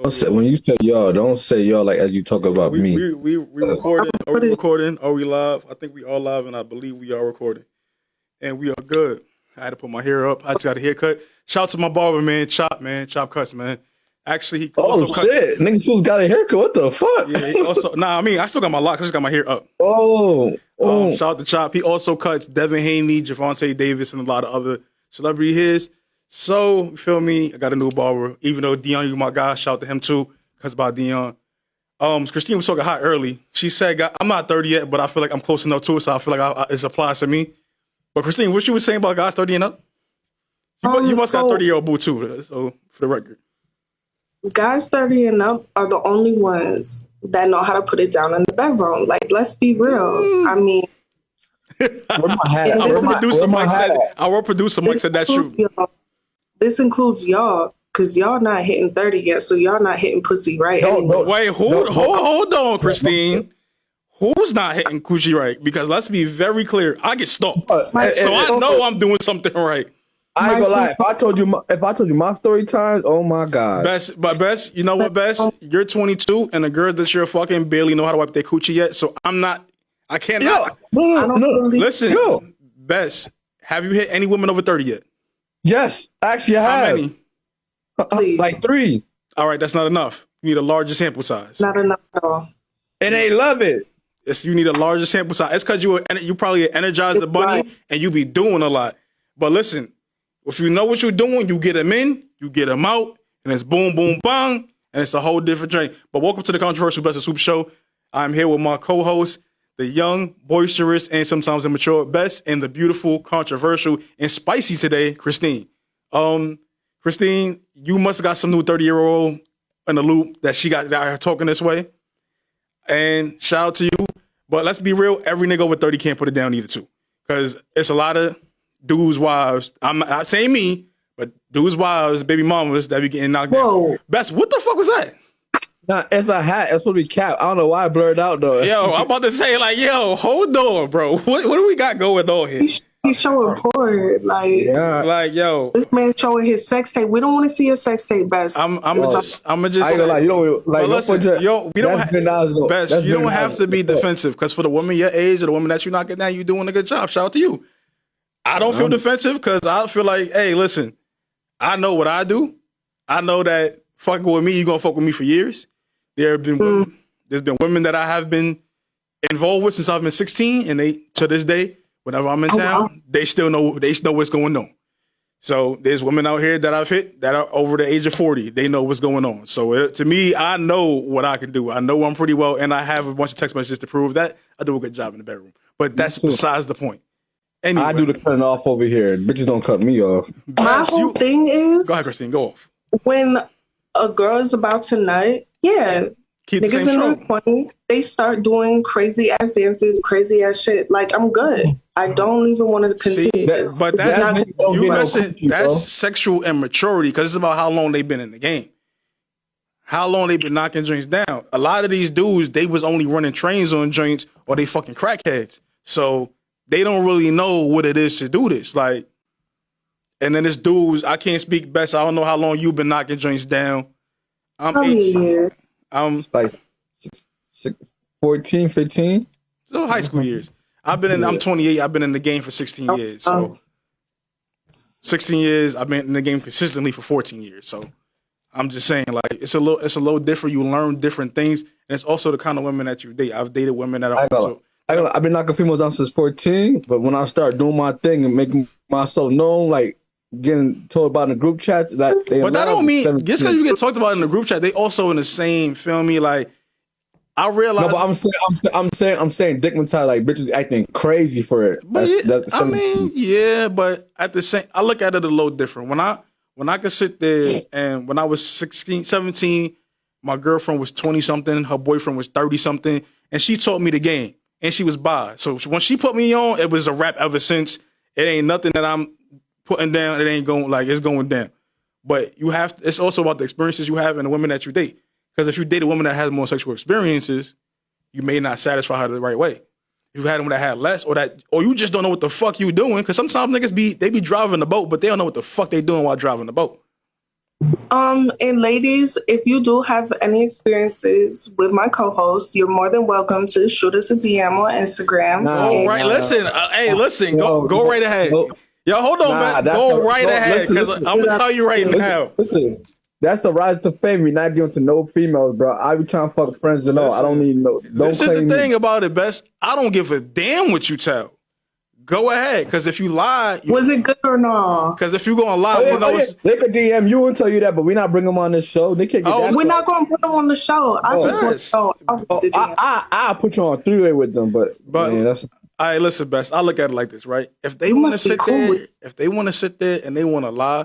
Don't say, when you say y'all, don't say y'all like as you talk Yeah, about me. we recording. Are we recording? Are we live? I think we are live, and I believe we are recording, and we are good. I had to put my hair up. I just got a haircut. Shout out to my barber, man. Chop cuts, man. Actually, he also cut. Shit, nigga, just got a haircut. What the fuck? Yeah, he also. Nah, I mean, I still got my locks. I just got my hair up. Shout out to Chop. He also cuts Devin Haney, Javante Davis, and a lot of other celebrity hairs. So, you feel me? I got a new barber. Even though Dion, you my guy, shout out to him too. Cause about Dion. Christine was talking hot early. She said, I'm not 30 yet, but I feel like I'm close enough to it, so I feel like it applies to me. But Christine, what you was saying about guys 30 and up? You must got 30-year-old boo too, so for the record. Guys 30 and up are the only ones that know how to put it down in the bedroom. Like, let's be real. I mean, our producer Mike said that's true. This includes y'all, because y'all not hitting 30 yet, so y'all not hitting pussy right anymore. Wait, hold on, Christine. Who's not hitting coochie right? Because let's be very clear, I get stalked, so I know I'm doing something right. I ain't gonna lie. If I told you my story times, oh my god. Best, you know what, Best? You're 22, and the girls that you're fucking barely know how to wipe their coochie yet. So I cannot. Listen, Best, have you hit any women over 30 yet? Yes, actually, I have. How many? Like 3. All right, that's not enough. You need a larger sample size. Not enough at all. And they love it. You need a larger sample size. It's because you probably energize the bunny and you be doing a lot. But listen, if you know what you're doing, you get them in, you get them out, and it's boom, boom, bang, and it's a whole different train. But welcome to the Controversial Best Swoops Show. I'm here with my co-host, the young, boisterous, and sometimes immature Best, and the beautiful, controversial, and spicy today, Christine. Christine, you must have got some new 30-year-old in the loop that she got out here talking this way. And shout out to you. But let's be real, every nigga over 30 can't put it down either, too. Because it's a lot of dudes' wives. I'm not saying me, but dudes' wives, baby mamas that be getting knocked down. Best, what the fuck was that? Nah, it's a hat. It's supposed to be cap. I don't know why I blurred out though. Yo, I'm about to say hold on, bro. What do we got going on here? He's showing porn, yo. This man showing his sex tape. We don't want to see your sex tape, Best. I'm just. I ain't gonna lie. You don't like. Listen, we don't. Best, you don't have to be defensive because for the woman your age or the woman that you're knocking down, you doing a good job. Shout out to you. I don't feel defensive because I feel like, hey, listen, I know what I do. I know that fucking with me, you gonna fuck with me for years. There's been women that I have been involved with since I've been 16, and they to this day, whenever I'm in town, they still know what's going on. So there's women out here that I've hit that are over the age of 40. They know what's going on. So to me, I know what I can do. I know I'm pretty well, and I have a bunch of text messages to prove that I do a good job in the bedroom. But that's besides the point. Anyway. I do the cutting off over here. Bitches don't cut me off. My whole thing is... Go ahead, Christine. Go off. When a girl is about to nut, niggas in their 20s, they start doing crazy-ass dances, crazy-ass shit. Like, I'm good. I don't even want to continue this. But that's sexual immaturity because it's about how long they've been in the game. How long they been knocking joints down. A lot of these dudes, they was only running trains on joints or they fucking crackheads. So... they don't really know what it is to do this. Like, and then this dudes, I can't speak Best. I don't know how long you've been knocking joints down. I'm 18. I'm like 14, 15. So high school years. I'm 28. I've been in the game for 16 years. So 16 years. I've been in the game consistently for 14 years. So I'm just saying, like, it's a little different. You learn different things, and it's also the kind of women that you date. I've dated women that are also. I've been knocking females down since 14, but when I start doing my thing and making myself known, like getting told about in the group chat, that don't mean 17. Just because you get talked about in the group chat, they also in the same. Feel me? Like I realize. No, but I'm saying dick mentality, like bitches acting crazy for it. But but at the same, I look at it a little different. When I could sit there and when I was 16, 17, my girlfriend was 20 something, her boyfriend was 30 something, and she taught me the game. And she was bi. So when she put me on, it was a wrap ever since. It ain't nothing that I'm putting down. It ain't going, like, it's going down. But it's also about the experiences you have and the women that you date. Because if you date a woman that has more sexual experiences, you may not satisfy her the right way. If you had one that had less or you just don't know what the fuck you doing. Because sometimes niggas be driving the boat, but they don't know what the fuck they doing while driving the boat. And ladies, if you do have any experiences with my co-host, you're more than welcome to shoot us a DM on Instagram. Listen, go right ahead. Yo, hold on, man. Go right ahead, because I'm gonna tell you right now. Listen, that's the rise to fame. You're not giving to no females, bro. I be trying to fuck friends and all. I don't need no. This is the thing about it, Best. I don't give a damn what you tell. Go ahead, because if you lie, was it good or not? Because if you gonna lie, they could DM you and tell you that, but we're not bringing them on this show. They can't. We're not gonna put them on the show. I just want to know. I'll put you on a 3-way with them, but man, that's. All right, listen, Best. I look at it like this, right? If they want to sit there, and they want to lie,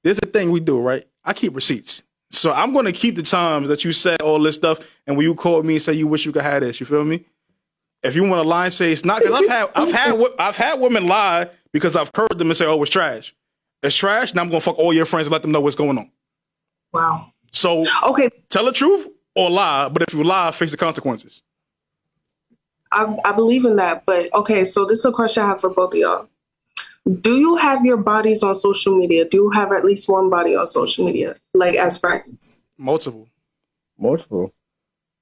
there's a thing we do, right? I keep receipts, so I'm gonna keep the times that you said all this stuff, and when you called me and say you wish you could have this, you feel me? If you want to lie and say it's not, because I've had women lie because I've heard them and say, "Oh, it's trash. It's trash." Now I'm gonna fuck all your friends and let them know what's going on. Wow. So tell the truth or lie, but if you lie, face the consequences. I believe in that, but okay. So this is a question I have for both of y'all. Do you have your bodies on social media? Do you have at least one body on social media, like as friends? Multiple.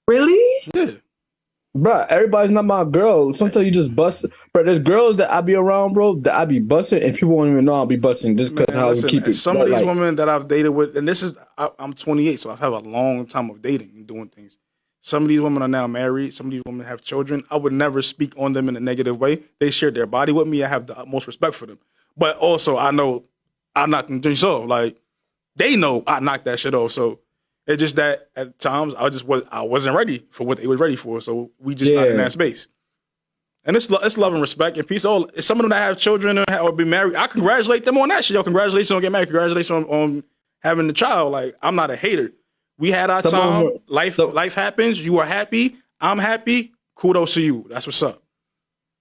Really? Yeah. Bro, everybody's not my girl. Sometimes you just bust. Bro, there's girls that I be around, bro, that I be busting, and people won't even know I'll be busting just because how we keep it. Some of these women that I've dated with, and I'm 28, so I've had a long time of dating and doing things. Some of these women are now married. Some of these women have children. I would never speak on them in a negative way. They shared their body with me. I have the utmost respect for them. But also, I know I knocked them off. Like, they know I knocked that shit off. So it's just that at times I wasn't ready for what they were ready for. So we just not in that space. And it's love and respect and peace. Some of them that have children or be married, I congratulate them on that shit. Yo, congratulations on getting married. Congratulations on having a child. Like, I'm not a hater. We had our time. Life happens. You are happy. I'm happy. Kudos to you. That's what's up.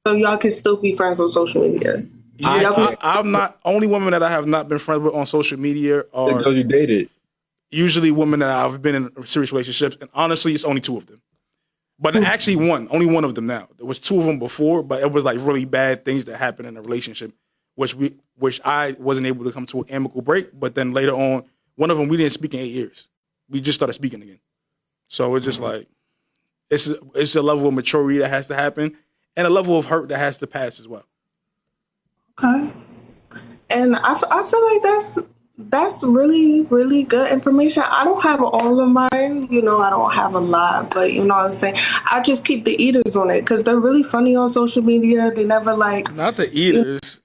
So y'all can still be friends on social media. I'm not. Only women that I have not been friends with on social media are the girls you dated. Usually women that I've been in serious relationships, and honestly, it's only 2 of them. But actually, only one of them now. There was 2 of them before, but it was like really bad things that happened in a relationship, which I wasn't able to come to an amicable break. But then later on, one of them we didn't speak in 8 years. We just started speaking again. So it's just like, it's a level of maturity that has to happen and a level of hurt that has to pass as well. Okay. And I feel like that's really, really good information. I don't have all of mine. You know, I don't have a lot, but you know what I'm saying? I just keep the eaters on it because they're really funny on social media. They never like... Not the eaters.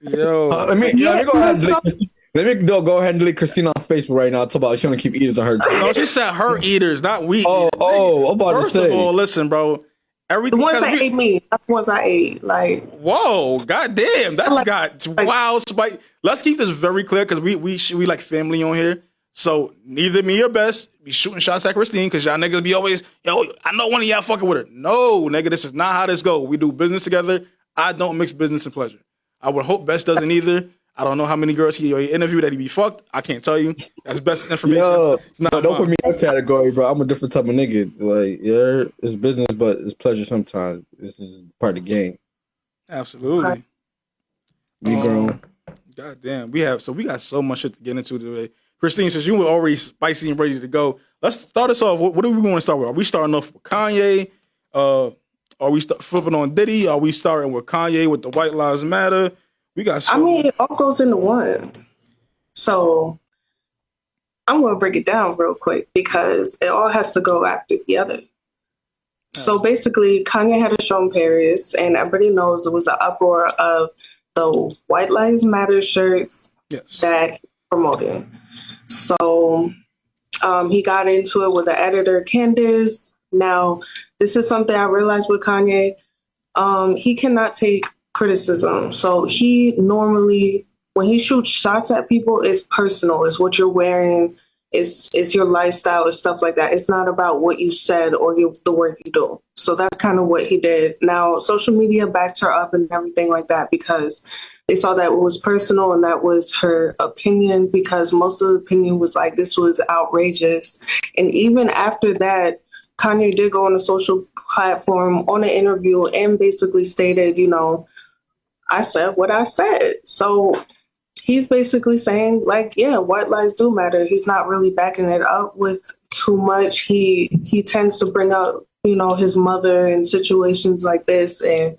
Let me go ahead and delete Christina on Facebook right now. Talk about she want to keep eaters on her. No, she said her eaters, not we. I'm about to say. First of all, listen, bro. The ones that ate me, that's the ones I ate. Like, whoa, goddamn, that's got wild spike. Let's keep this very clear because we like family on here. So neither me or Best be shooting shots at Christine because y'all niggas be always, yo, I know one of y'all fucking with her. No, nigga, this is not how this go. We do business together. I don't mix business and pleasure. I would hope Best doesn't either. I don't know how many girls he interviewed that he be fucked. I can't tell you. That's best information. Don't put me in that category, bro. I'm a different type of nigga. Like, yeah, it's business, but it's pleasure sometimes. This is part of the game. Absolutely. Be grown. Goddamn. We got so much shit to get into today. Christine, since you were already spicy and ready to go, let's start us off. What do we want to start with? Are we starting off with Kanye? Are we flipping on Diddy? Are we starting with Kanye with the White Lives Matter? It all goes into one. So I'm going to break it down real quick because it all has to go after the other. So basically, Kanye had a show in Paris, and everybody knows it was an uproar of the White Lives Matter shirts that he promoted. So he got into it with the editor, Candace. Now, this is something I realized with Kanye. He cannot take criticism. So he normally, when he shoots shots at people, it's personal. It's what you're wearing. It's your lifestyle. It's stuff like that. It's not about what you said or the work you do. So that's kind of what he did. Now, social media backed her up and everything like that because they saw that it was personal and that was her opinion because most of the opinion was like, this was outrageous. And even after that, Kanye did go on a social platform on an interview and basically stated, you know, I said what I said. So he's basically saying, like, yeah, white lies do matter. He's not really backing it up with too much. He tends to bring up, you know, his mother in situations like this, and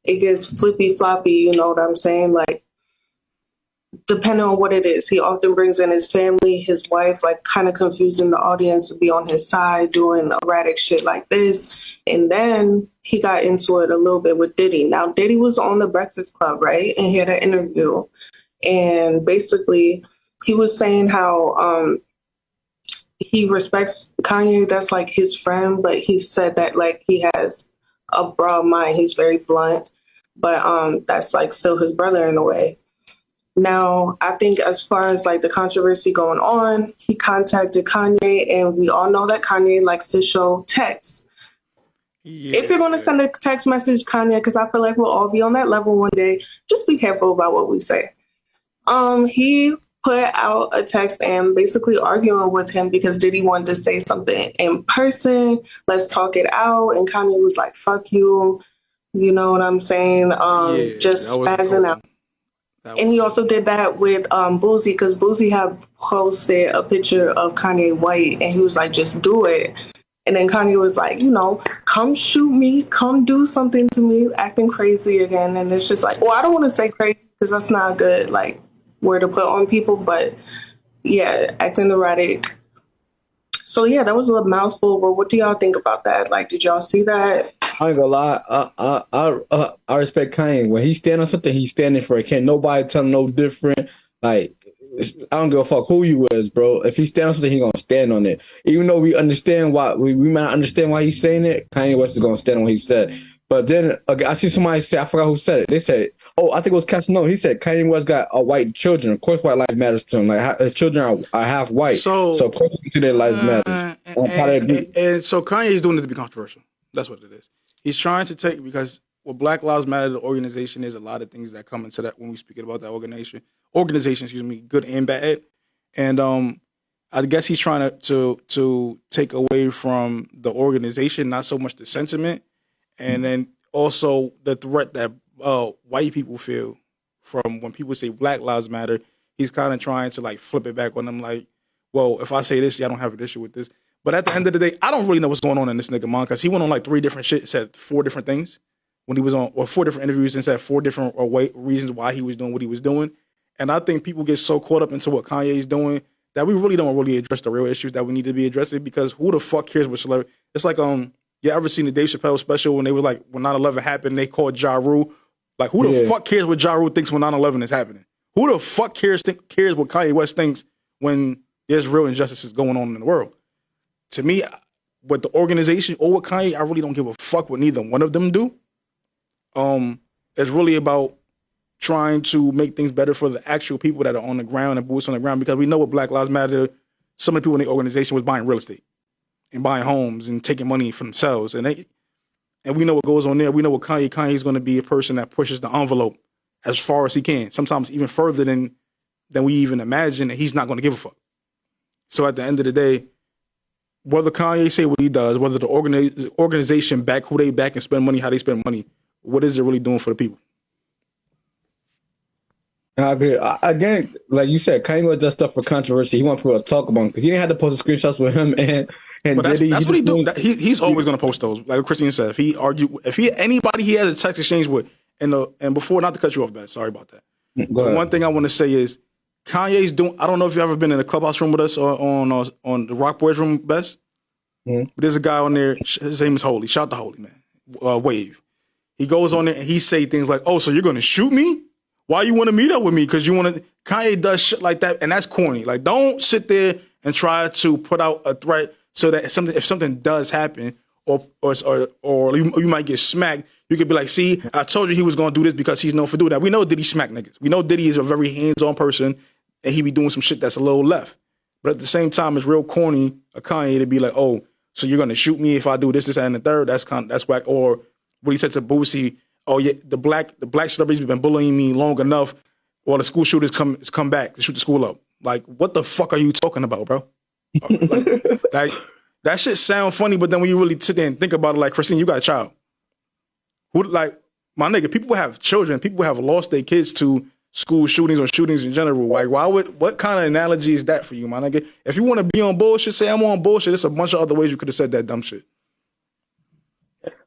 it gets flippy floppy, you know what I'm saying? Like, depending on what it is, he often brings in his family, his wife, like kind of confusing the audience to be on his side, doing erratic shit like this. And then he got into it a little bit with Diddy. Now, Diddy was on the Breakfast Club, right? And he had an interview. And basically, he was saying how he respects Kanye. That's like his friend. But he said that like he has a broad mind. He's very blunt. But that's like still his brother in a way. Now, I think as far as like the controversy going on, he contacted Kanye, and we all know that Kanye likes to show texts. Yeah. If you're going to send a text message, Kanye, because I feel like we'll all be on that level one day, just be careful about what we say. He put out a text and basically arguing with him because Diddy wanted to say something in person. Let's talk it out. And Kanye was like, fuck you. You know what I'm saying? Just spazzing out. And he also did that with Boosie, because Boosie had posted a picture of Kanye white, and he was like, just do it. And then Kanye was like, you know, come shoot me, come do something to me, acting crazy again. And it's just like, well, I don't want to say crazy because that's not a good like word to put on people, but yeah, acting erratic. So yeah, that was a mouthful, but what do y'all think about that? Like, did y'all see that? I ain't gonna lie. I respect Kanye. When he stand on something, he's standing for it. Can't nobody tell him no different. Like, I don't give a fuck who you is, bro. If he stand on something, he gonna stand on it. Even though we understand why we might not understand why he's saying it, Kanye West is gonna stand on what he said. But then I see somebody say, I forgot who said it. They said, oh, I think it was Casanova. He said Kanye West got white children. Of course, white life matters to him. Like his children are half white, so of course to their lives matters. And so Kanye is doing it to be controversial. That's what it is. He's trying to take, because what Black Lives Matter, the organization, is a lot of things that come into that when we speak about that organization, excuse me, good and bad. And I guess he's trying to take away from the organization, not so much the sentiment, and then also the threat that white people feel from when people say Black Lives Matter. He's kind of trying to like flip it back on them, like, well, if I say this, y'all don't have an issue with this. But at the end of the day, I don't really know what's going on in this nigga mind, because he went on like 3 different shit, said 4 different things when he was on, or 4 different interviews, and said 4 different reasons why he was doing what he was doing. And I think people get so caught up into what Kanye is doing that we really don't really address the real issues that we need to be addressing, because who the fuck cares what celebrity? It's like, you ever seen the Dave Chappelle special when they were like, when 9/11 happened, they called Ja Rule? Like, who the fuck cares what Ja Rule thinks when 9/11 is happening? Who the fuck cares what Kanye West thinks when there's real injustices going on in the world? To me, with the organization or with Kanye, I really don't give a fuck what neither one of them do. It's really about trying to make things better for the actual people that are on the ground and boots on the ground, because we know what Black Lives Matter, some of the people in the organization was buying real estate and buying homes and taking money for themselves. And we know what goes on there. We know what Kanye is going to be a person that pushes the envelope as far as he can, sometimes even further than we even imagine, and he's not going to give a fuck. So at the end of the day, whether Kanye say what he does, whether the organization back who they back and spend money, how they spend money, what is it really doing for the people? I agree. Again, like you said, Kanye West does stuff for controversy. He wants people to talk about him, because he didn't have to post the screenshots with him and but Diddy. That's what he do. He's always going to post those. Like Christine said, if anybody he has a text exchange with, and before, not to cut you off, Beth, sorry about that. But one thing I want to say is, Kanye's doing. I don't know if you've ever been in a clubhouse room with us or on the Rock Boys room, Best. But there's a guy on there. His name is Holy. Shout out to Holy, man. Wave. He goes on there and he say things like, "Oh, so you're going to shoot me? Why you want to meet up with me? Because you want to." Kanye does shit like that, and that's corny. Like, don't sit there and try to put out a threat so that if something does happen, or you might get smacked, you could be like, "See, I told you he was going to do this because he's known for doing that." We know Diddy smack niggas. We know Diddy is a very hands-on person, and he be doing some shit that's a little left. But at the same time, it's real corny of Kanye to be like, "Oh, so you're going to shoot me if I do this, that, and the third?" That's whack. Or what he said to Boosie, "Oh yeah, the black celebrities have been bullying me long enough, or the school shooters come back to shoot the school up." Like, what the fuck are you talking about, bro? like that shit sound funny, but then when you really sit there and think about it, like, Christine, you got a child. Who, like, my nigga, people have children, people have lost their kids to school shootings or shootings in general. Like, what kind of analogy is that for you, my nigga? If you want to be on bullshit, say I'm on bullshit. There's a bunch of other ways you could have said that dumb shit.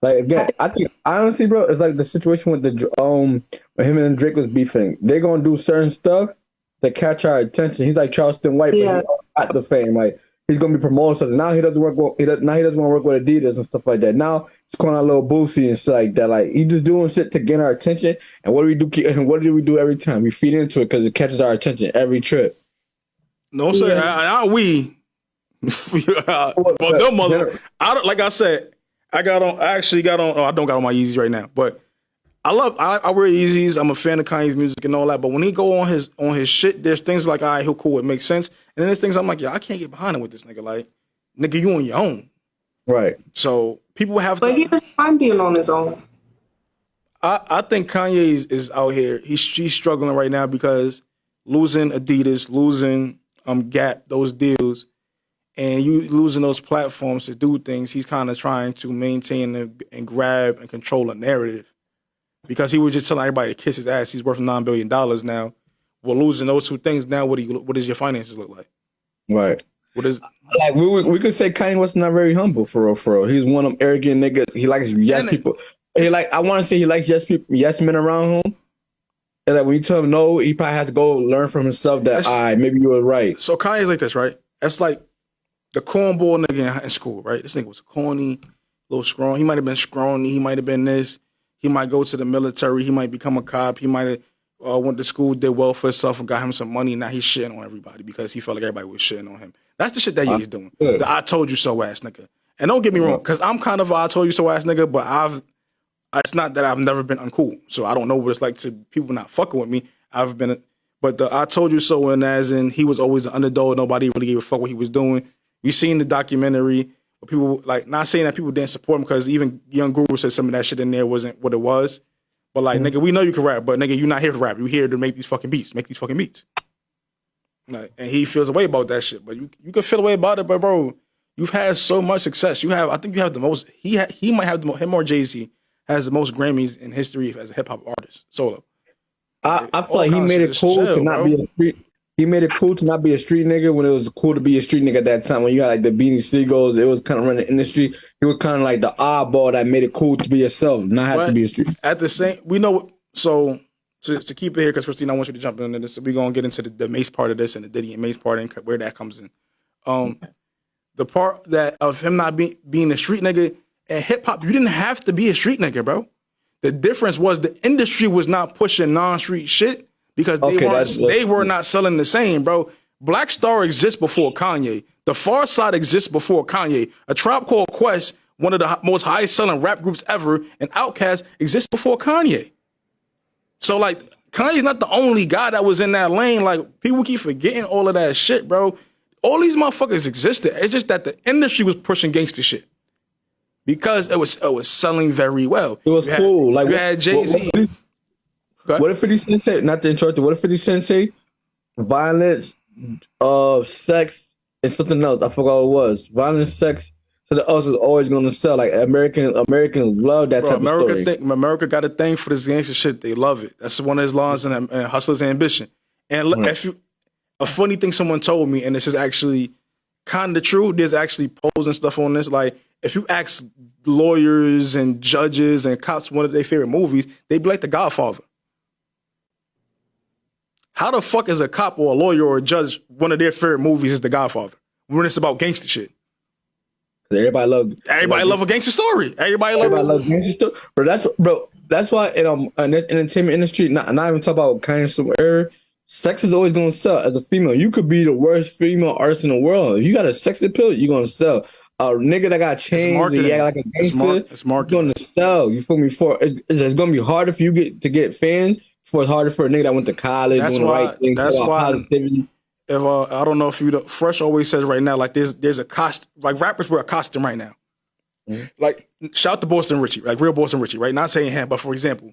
Like, again, I think honestly, bro, it's like the situation with when him and Drake was beefing. They're gonna do certain stuff to catch our attention. He's like Charleston White, but he's at the fame. Like, he's gonna be promoting something. Now he doesn't work. Now he doesn't want to work with Adidas and stuff like that. Now he's calling out Lil Boosie and shit like that. Like, he just doing shit to gain our attention. And what do we do? And what do we do every time? We feed into it because it catches our attention every trip. No, sir. We. But them mother. Like I said. I actually got on. Oh, I don't got on my Yeezys right now, but I wear Yeezys. I'm a fan of Kanye's music and all that. But when he go on his shit, there's things like, all right, he'll cool, it makes sense. And then there's things I'm like, I can't get behind it with this nigga. Like, nigga, you on your own, right? So people have. But he was fine being on his own. I think Kanye is out here. She's struggling right now because losing Adidas, losing Gap, those deals. And you losing those platforms to do things, he's kind of trying to maintain and grab and control a narrative. Because he was just telling everybody to kiss his ass. He's worth $9 billion now. Well, losing those two things, now what does your finances look like? Right. What is like we could say Kanye West not very humble for real. He's one of them arrogant niggas. He likes yes people. I want to say he likes yes men around him. And like when you tell him no, he probably has to go learn from himself that maybe you were right. So Kanye's like this, right? That's like the cornball nigga in school, right? This nigga was corny, little scrawny. He might have been scrawny. He might have been this. He might go to the military. He might become a cop. He might have went to school, did well for himself, and got him some money. Now he's shitting on everybody because he felt like everybody was shitting on him. That's the shit that he's doing. The I told you so ass nigga. And don't get me wrong, because I'm kind of a I told you so ass nigga, but it's not that I've never been uncool. So I don't know what it's like to people not fucking with me. But the I told you so, and as in he was always an underdog. Nobody really gave a fuck what he was doing. You seen the documentary where people, like, not saying that people didn't support him because even Young Guru said some of that shit in there wasn't what it was. But like, nigga, we know you can rap, but nigga, you're not here to rap. You're here to make these fucking beats. Like, and he feels a way about that shit. But you can feel a way about it, but bro, you've had so much success. I think you have the most. He might have the most. Him or Jay-Z has the most Grammys in history as a hip hop artist solo. I feel like he made it cool to not be a street. He made it cool to not be a street nigga when it was cool to be a street nigga at that time. When you had like the Beanie Seagulls, it was kind of running the industry. He was kind of like the oddball that made it cool to be yourself, not have to be a street. At the same, we know. So to keep it here, because Christine, I want you to jump into this. So we're gonna get into the Mace part of this and the Diddy and Mace part and where that comes in. The part that of him not being a street nigga and hip hop, you didn't have to be a street nigga, bro. The difference was the industry was not pushing non-street shit. Because they were not selling the same, bro. Black Star exists before Kanye. The Far Side exists before Kanye. A Tribe Called Quest, one of the most highest selling rap groups ever, and Outkast exists before Kanye. So like, Kanye's not the only guy that was in that lane. Like, people keep forgetting all of that shit, bro. All these motherfuckers existed. It's just that the industry was pushing gangster shit because it was selling very well. It was cool. Like, you had Jay-Z. What if 50 Cent say, not to interrupt you, what if 50 Cent say violence, sex, and something else? I forgot what it was. Violence, sex, so the us is always going to sell. Like, Americans love that type of story. America got a thing for this gangster shit. They love it. That's one of his laws and Hustler's Ambition. And a funny thing someone told me, and this is actually kind of true, there's actually polls and stuff on this. Like, if you ask lawyers and judges and cops one of their favorite movies, they'd be like The Godfather. How the fuck is a cop or a lawyer or a judge one of their favorite movies is The Godfather when it's about gangster shit? Everybody love a gangster story. Everybody love gangster story. That's why in this entertainment industry, not even talk about kind of some error. Sex is always gonna sell. As a female, you could be the worst female artist in the world. If you got a sex appeal, you're gonna sell. A nigga that got chains and act like a gangster, it's gonna sell. You feel me? It's gonna be harder for you to get fans. It's harder for a nigga that went to college doing the right thing. That's why. Positivity. If I don't know if you, Fresh always says right now, like there's a costume, like rappers wear a costume right now. Mm-hmm. Like, shout to Boston Richie, like real Boston Richie, right? Not saying him, but for example,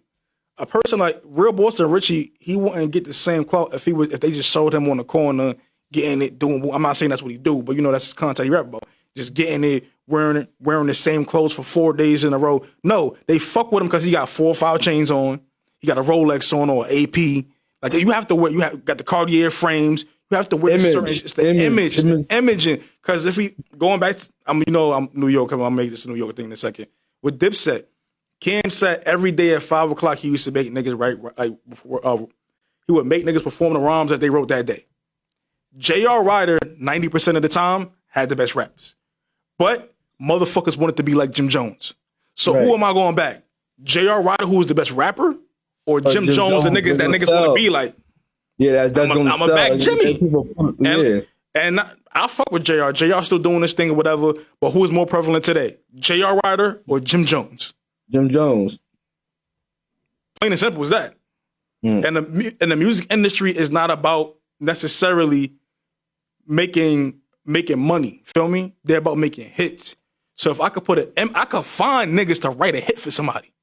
a person like real Boston Richie, he wouldn't get the same clout if they just showed him on the corner getting it, doing. I'm not saying that's what he do, but you know that's his content he rap about. Just getting it, wearing the same clothes for 4 days in a row. No, they fuck with him because he got 4 or 5 chains on. He got a Rolex on or AP. Like you have to wear, got the Cartier frames. You have to wear certain. It's the image, it's the imaging. Because if we going back, I'm New York. I'll make this a New York thing in a second. With Dipset, Cam said every day at 5 o'clock he used to make niggas he would make niggas perform the rhymes that they wrote that day. J.R. Ryder, 90% of the time, had the best raps. But motherfuckers wanted to be like Jim Jones. So who am I going back? J.R. Ryder, who was the best rapper? Or Jim Jones, the niggas that niggas want to be like? Yeah, that's going to sell. I'm a back Jimmy. And I fuck with JR. JR still doing this thing or whatever, but who is more prevalent today? JR Ryder or Jim Jones? Jim Jones. Plain and simple as that. And the music industry is not about necessarily making money. Feel me? They're about making hits. So if I could I could find niggas to write a hit for somebody.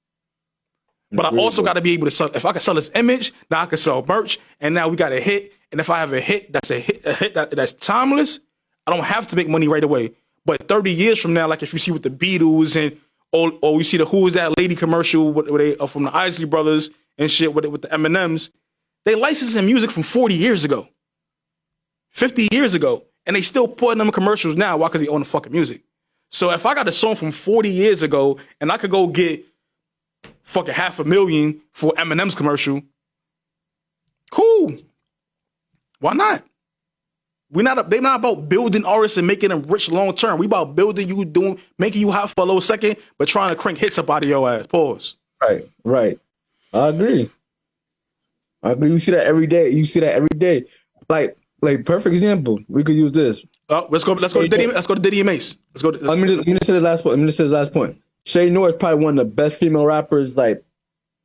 But I also got to be able to sell. If I can sell this image, now I can sell merch, and now we got a hit. And if I have a hit that's timeless, I don't have to make money right away. But 30 years from now, like if you see with the Beatles and or we see the Who Is That Lady commercial where they are from the Isley Brothers and shit with the M&Ms, they licensing music from 40 years ago, 50 years ago, and they still putting them in commercials now. Why? Because they own the fucking music. So if I got a song from 40 years ago and I could go get fucking $500,000 for M&M's commercial, cool. Why not? They're not about building artists and making them rich long term. We about building you, making you hot for a little second, but trying to crank hits up out of your ass. Pause. Right. I agree. You see that every day. Like perfect example. We could use this. Let's go to Diddy and Mace. Let me just say the last point. Shay Noor is probably one of the best female rappers, like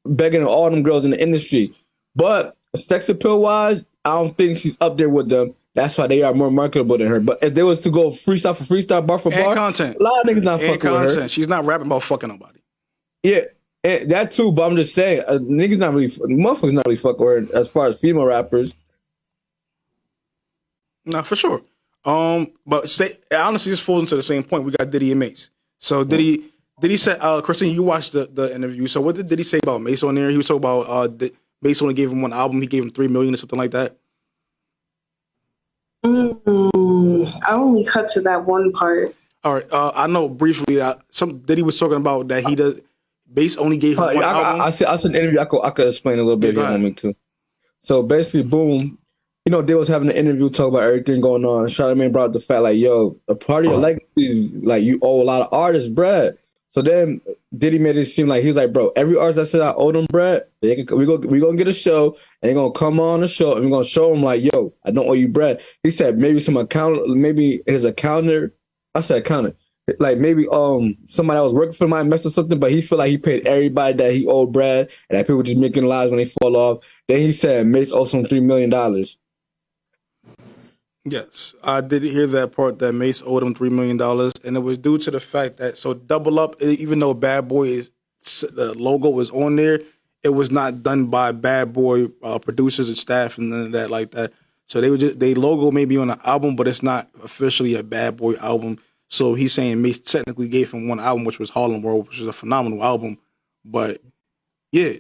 begging all them girls in the industry. But sex appeal wise, I don't think she's up there with them. That's why they are more marketable than her. But if they was to go freestyle for freestyle, bar for bar, content. A lot of niggas not fucking with her. She's not rapping about fucking nobody. Yeah, and that too. But I'm just saying, motherfuckers not really fucking with her as far as female rappers. Nah, for sure. But honestly, this falls into the same point. We got Diddy and Mace. So Diddy said, Christine, you watched the interview. So what did Diddy say about Mace on there? He was talking about Mace only gave him one album. He gave him $3 million or something like that. I only cut to that one part. All right. I know briefly. Diddy was talking about that he does. Mace only gave him one album. I said an interview. I could explain a little bit if you want me to. So basically, boom. They was having an interview talking about everything going on. Charlamagne brought up the fact like, yo, a part of your legacy is like you owe a lot of artists bread. So then Diddy made it seem like he was like, bro, every artist that said I owe them bread, we gonna get a show and they're gonna come on the show and we're gonna show them like, yo, I don't owe you bread. He said maybe maybe his accountant. I said accountant. Like maybe somebody that was working for him might mess or something, but he feel like he paid everybody that he owed bread and that people just making lies when they fall off. Then he said Mace owes him $3 million. Yes, I did hear that part that Mace owed him $3 million, and it was due to the fact that Double Up, even though Bad Boy the logo was on there, it was not done by Bad Boy producers and staff and none of that like that. So they logo may be on the album, but it's not officially a Bad Boy album. So he's saying Mace technically gave him one album, which was Harlem World, which is a phenomenal album. But yeah,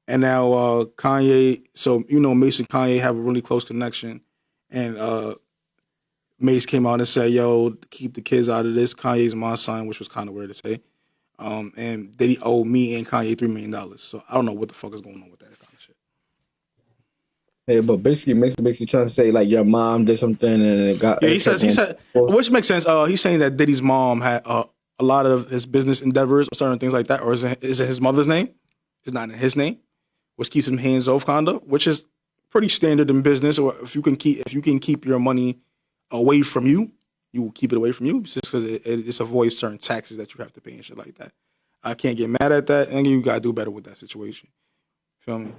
and now Kanye. So Mace and Kanye have a really close connection. And Mace came out and said, yo, keep the kids out of this. Kanye's my son, which was kind of weird to say. And Diddy owed me and Kanye $3 million. So I don't know what the fuck is going on with that kind of shit. Yeah, but basically Mace basically trying to say like your mom did something and it got... Yeah, he said, which makes sense. He's saying that Diddy's mom had a lot of his business endeavors or certain things like that. Or is it his mother's name? It's not in his name, which keeps him hands off kind of, which is pretty standard in business. Or if you can keep your money away from you, you will keep it away from you, just because it avoids certain taxes that you have to pay and shit like that. I can't get mad at that, and you gotta do better with that situation. Feel me?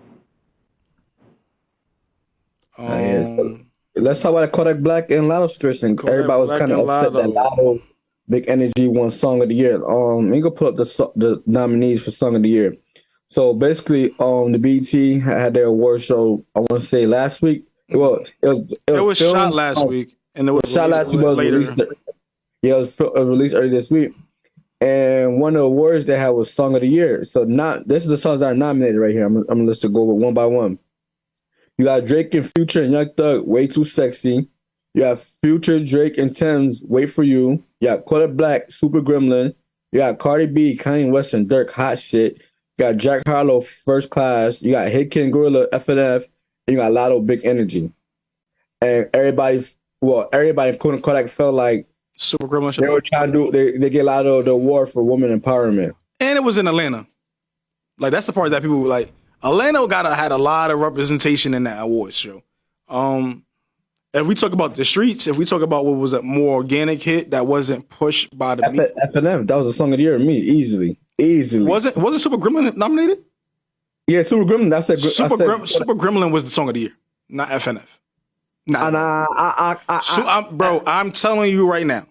Let's talk about Kodak Black and Latto situation. Everybody was kind of upset that Latto Big Energy won Song of the Year. Let me go pull up the nominees for Song of the Year. So basically, the BET had their award show, I want to say last week. Well, it was shot last week, and it was shot last week. It was released early this week. And one of the awards they had was Song of the Year. So this is the songs that are nominated right here. I'm gonna list it go over one by one. You got Drake and Future and Young Thug, Way Too Sexy. You have Future, Drake, and Thames, Wait For You. You got Kodak Black, Super Gremlin. You got Cardi B, Kanye West, and Dirk, Hot Shit. You got Jack Harlow, First Class. You got Hit King, Gorilla, FNF. And you got Latto, Big Energy. And everybody, including Kodak, felt like Super Gremlin. They were trying to do. They get Latto the award for women empowerment. And it was in Atlanta. Like, that's the part that people were like, Atlanta had a lot of representation in that awards show. If we talk about the streets, if we talk about what was a more organic hit that wasn't pushed by the FNF, that was the song of the year to me, easily. Wasn't Super Gremlin nominated? Yeah, Super Gremlin. Super Gremlin was the song of the year, not FNF. I'm telling you right now.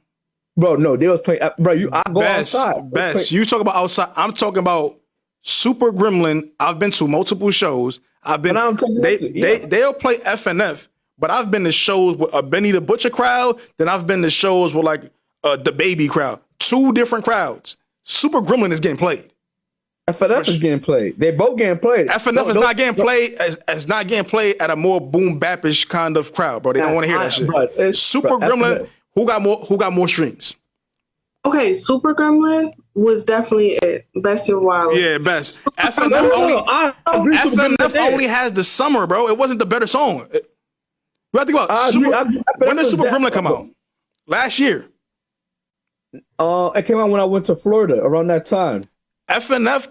Bro, no, they was playing. Bro, I go outside. You talk about outside. I'm talking about Super Gremlin. I've been to multiple shows. They'll play FNF. But I've been to shows with a Benny the Butcher crowd, then I've been to shows with like the Baby crowd. Two different crowds. Super Gremlin is getting played. FNF is getting played. They both getting played. FNF is not getting played as not getting played at a more boom bapish kind of crowd, bro. They don't want to hear that shit. Super Gremlin, who got more streams? Okay, Super Gremlin was definitely it. Best in Wild. Yeah, best. FNF only has the summer, bro. It wasn't the better song. You have to think about when did Super Gremlin come out? Last year. It came out when I went to Florida around that time. FNF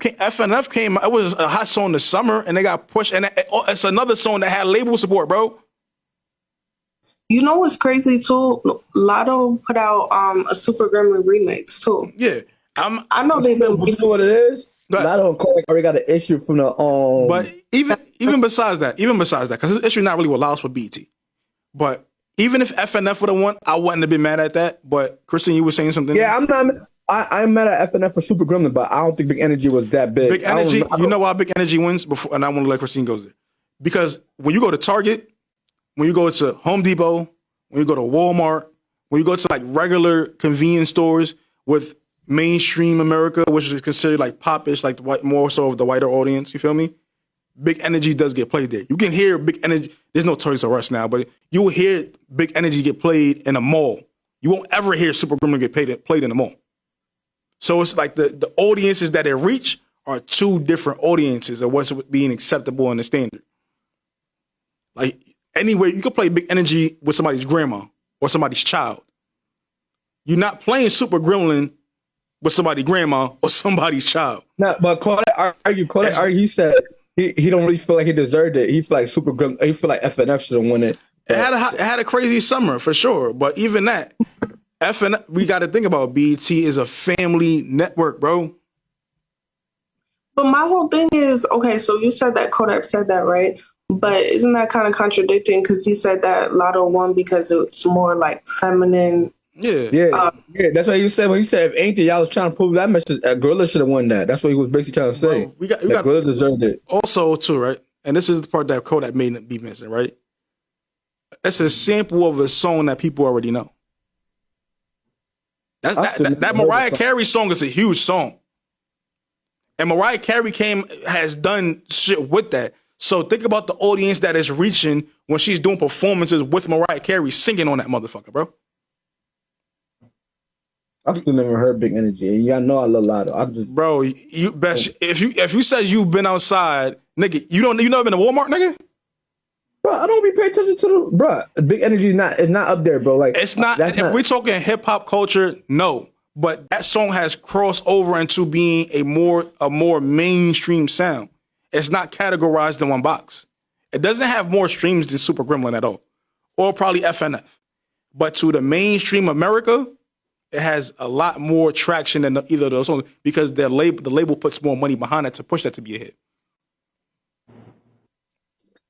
came out. It was a hot song this summer, and they got pushed. And it's another song that had label support, bro. You know what's crazy too? Latto put out a Super Gremlin remix too. Yeah, I know they've been. You know what it is? Latto and Kodak already got an issue from the But even besides that, because this issue not really with Laos with BT. But even if FNF would have won, I wouldn't have been mad at that. But Christian, you were saying something. Yeah, I'm mad at FNF for Super Gremlin, but I don't think Big Energy was that big. Big Energy, you know why Big Energy wins before? And I want to let Christine go there because when you go to Target, when you go to Home Depot, when you go to Walmart, when you go to like regular convenience stores with mainstream America, which is considered like popish, like more so of the whiter audience, you feel me? Big Energy does get played there. You can hear Big Energy. There's no Toys R Us now, but you will hear Big Energy get played in a mall. You won't ever hear Super Gremlin get played in a mall. So it's like the audiences that it reach are two different audiences of what's being acceptable in the standard. Like anywhere you can play Big Energy with somebody's grandma or somebody's child. You're not playing Super Gremlin with somebody's grandma or somebody's child. No, but Kodak he said he don't really feel like he deserved it. He feel like Super Gremlin. He feel like FNF should have won it. It had a crazy summer for sure, but even that, FNF, we got to think about BET is a family network, bro. But my whole thing is, okay, so you said that Kodak said that, right? But isn't that kind of contradicting? Because he said that Latto won because it's more like feminine. Yeah. That's what you said when he said if anything, y'all was trying to prove that message. Gorilla should have won that. That's what he was basically trying to say. Bro, we got Gorilla deserved it. Also, too, right? And this is the part that Kodak may be missing, right? It's a sample of a song that people already know. That Mariah Carey song is a huge song. And Mariah Carey has done shit with that. So think about the audience that is reaching when she's doing performances with Mariah Carey singing on that motherfucker, bro. I still never heard Big Energy. And y'all know I love Latto. Bro, you best if you said you've been outside, nigga, you never been to Walmart, nigga? Bro, I don't be paying attention to the bro. Big Energy is not up there, bro. Like it's not. If we're talking hip hop culture, no. But that song has crossed over into being a more mainstream sound. It's not categorized in one box. It doesn't have more streams than Super Gremlin at all, or probably FNF. But to the mainstream America, it has a lot more traction than either of those songs because the label puts more money behind it to push that to be a hit.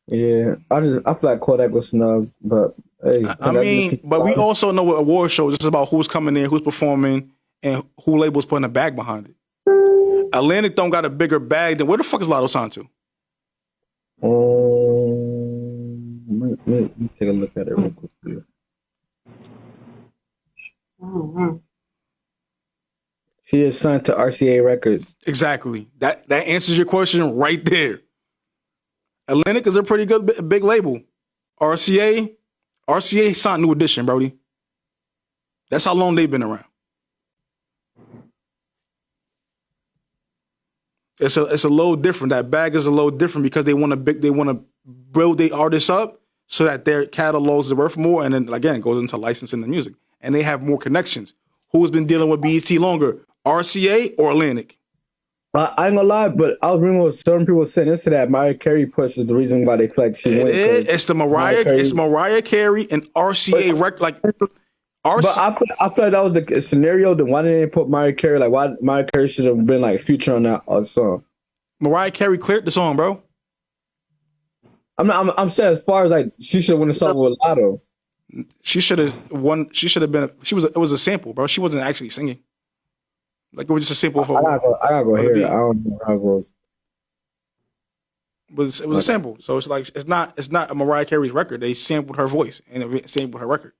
Yeah, I feel like Kodak was snubbed, but hey, but we also know what award shows. It's about who's coming in, who's performing, and who labels putting a bag behind it. Atlantic don't got a bigger bag than where the fuck is Latto signed to? Let me take a look at it real quick here. She is signed to RCA Records. Exactly. That answers your question right there. Atlantic is a pretty good big label. RCA signed New Edition, Brody. That's how long they've been around. It's a little different. That bag is a little different because they want to build their artists up so that their catalogs are worth more, and then again it goes into licensing the music. And they have more connections. Who's been dealing with BET longer, RCA or Atlantic? I ain't gonna lie, but I was reading what certain people saying into that Mariah Carey push is the reason why they flex. It's the Mariah Carey and RCA record. Like, but I feel like that was the scenario. Then why didn't they put Mariah Carey? Like, why Mariah Carey should have been like feature on that song? Mariah Carey cleared the song, bro. I'm saying as far as like she should have won the song with Latto. She should have won. She should have been. It was a sample, bro. She wasn't actually singing. Like, it was just a sample. I gotta go hear it. I don't know how it goes. But it was a sample, so it's like it's not a Mariah Carey's record. They sampled her voice and it sampled her record.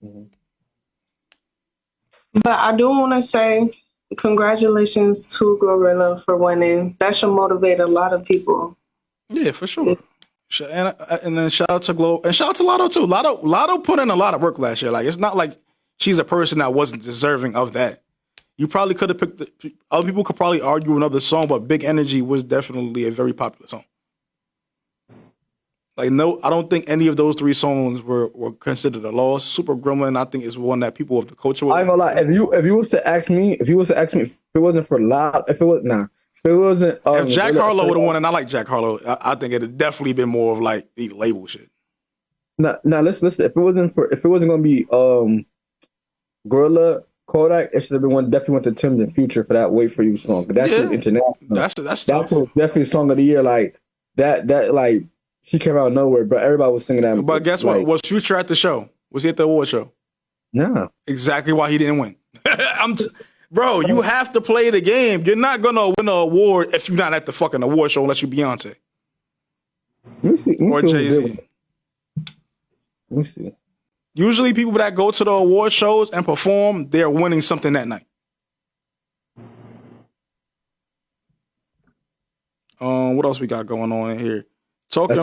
Mm-hmm. But I do want to say congratulations to Glorilla for winning. That should motivate a lot of people. Yeah, for sure. And then shout out to Glo and shout out to Latto too. Latto put in a lot of work last year. Like, it's not like she's a person that wasn't deserving of that. You probably could have picked other people could probably argue another song, but Big Energy was definitely a very popular song. Like, no, I don't think any of those three songs were considered a loss. Super Gremlin, I think, is one that people of the culture. I ain't gonna lie. If you was to ask me, if it wasn't for Loud, if Jack Harlow would have won, and I like Jack Harlow, I think it'd definitely been more of like the label shit. Now listen. If it wasn't gonna be Gorilla, Kodak, it should have been definitely went to Tim's and Future for that "Wait for You" song. But that's international. That's that was definitely song of the year. Like that like she came out of nowhere, but everybody was singing that. But guess what? Was Future at the show? Was he at the award show? No. Exactly why he didn't win. Bro, you have to play the game. You're not gonna win an award if you're not at the fucking award show unless you Beyonce or Jay-Z. Let me see. Usually people that go to the award shows and perform, they're winning something that night. What else we got going on in here? Keeping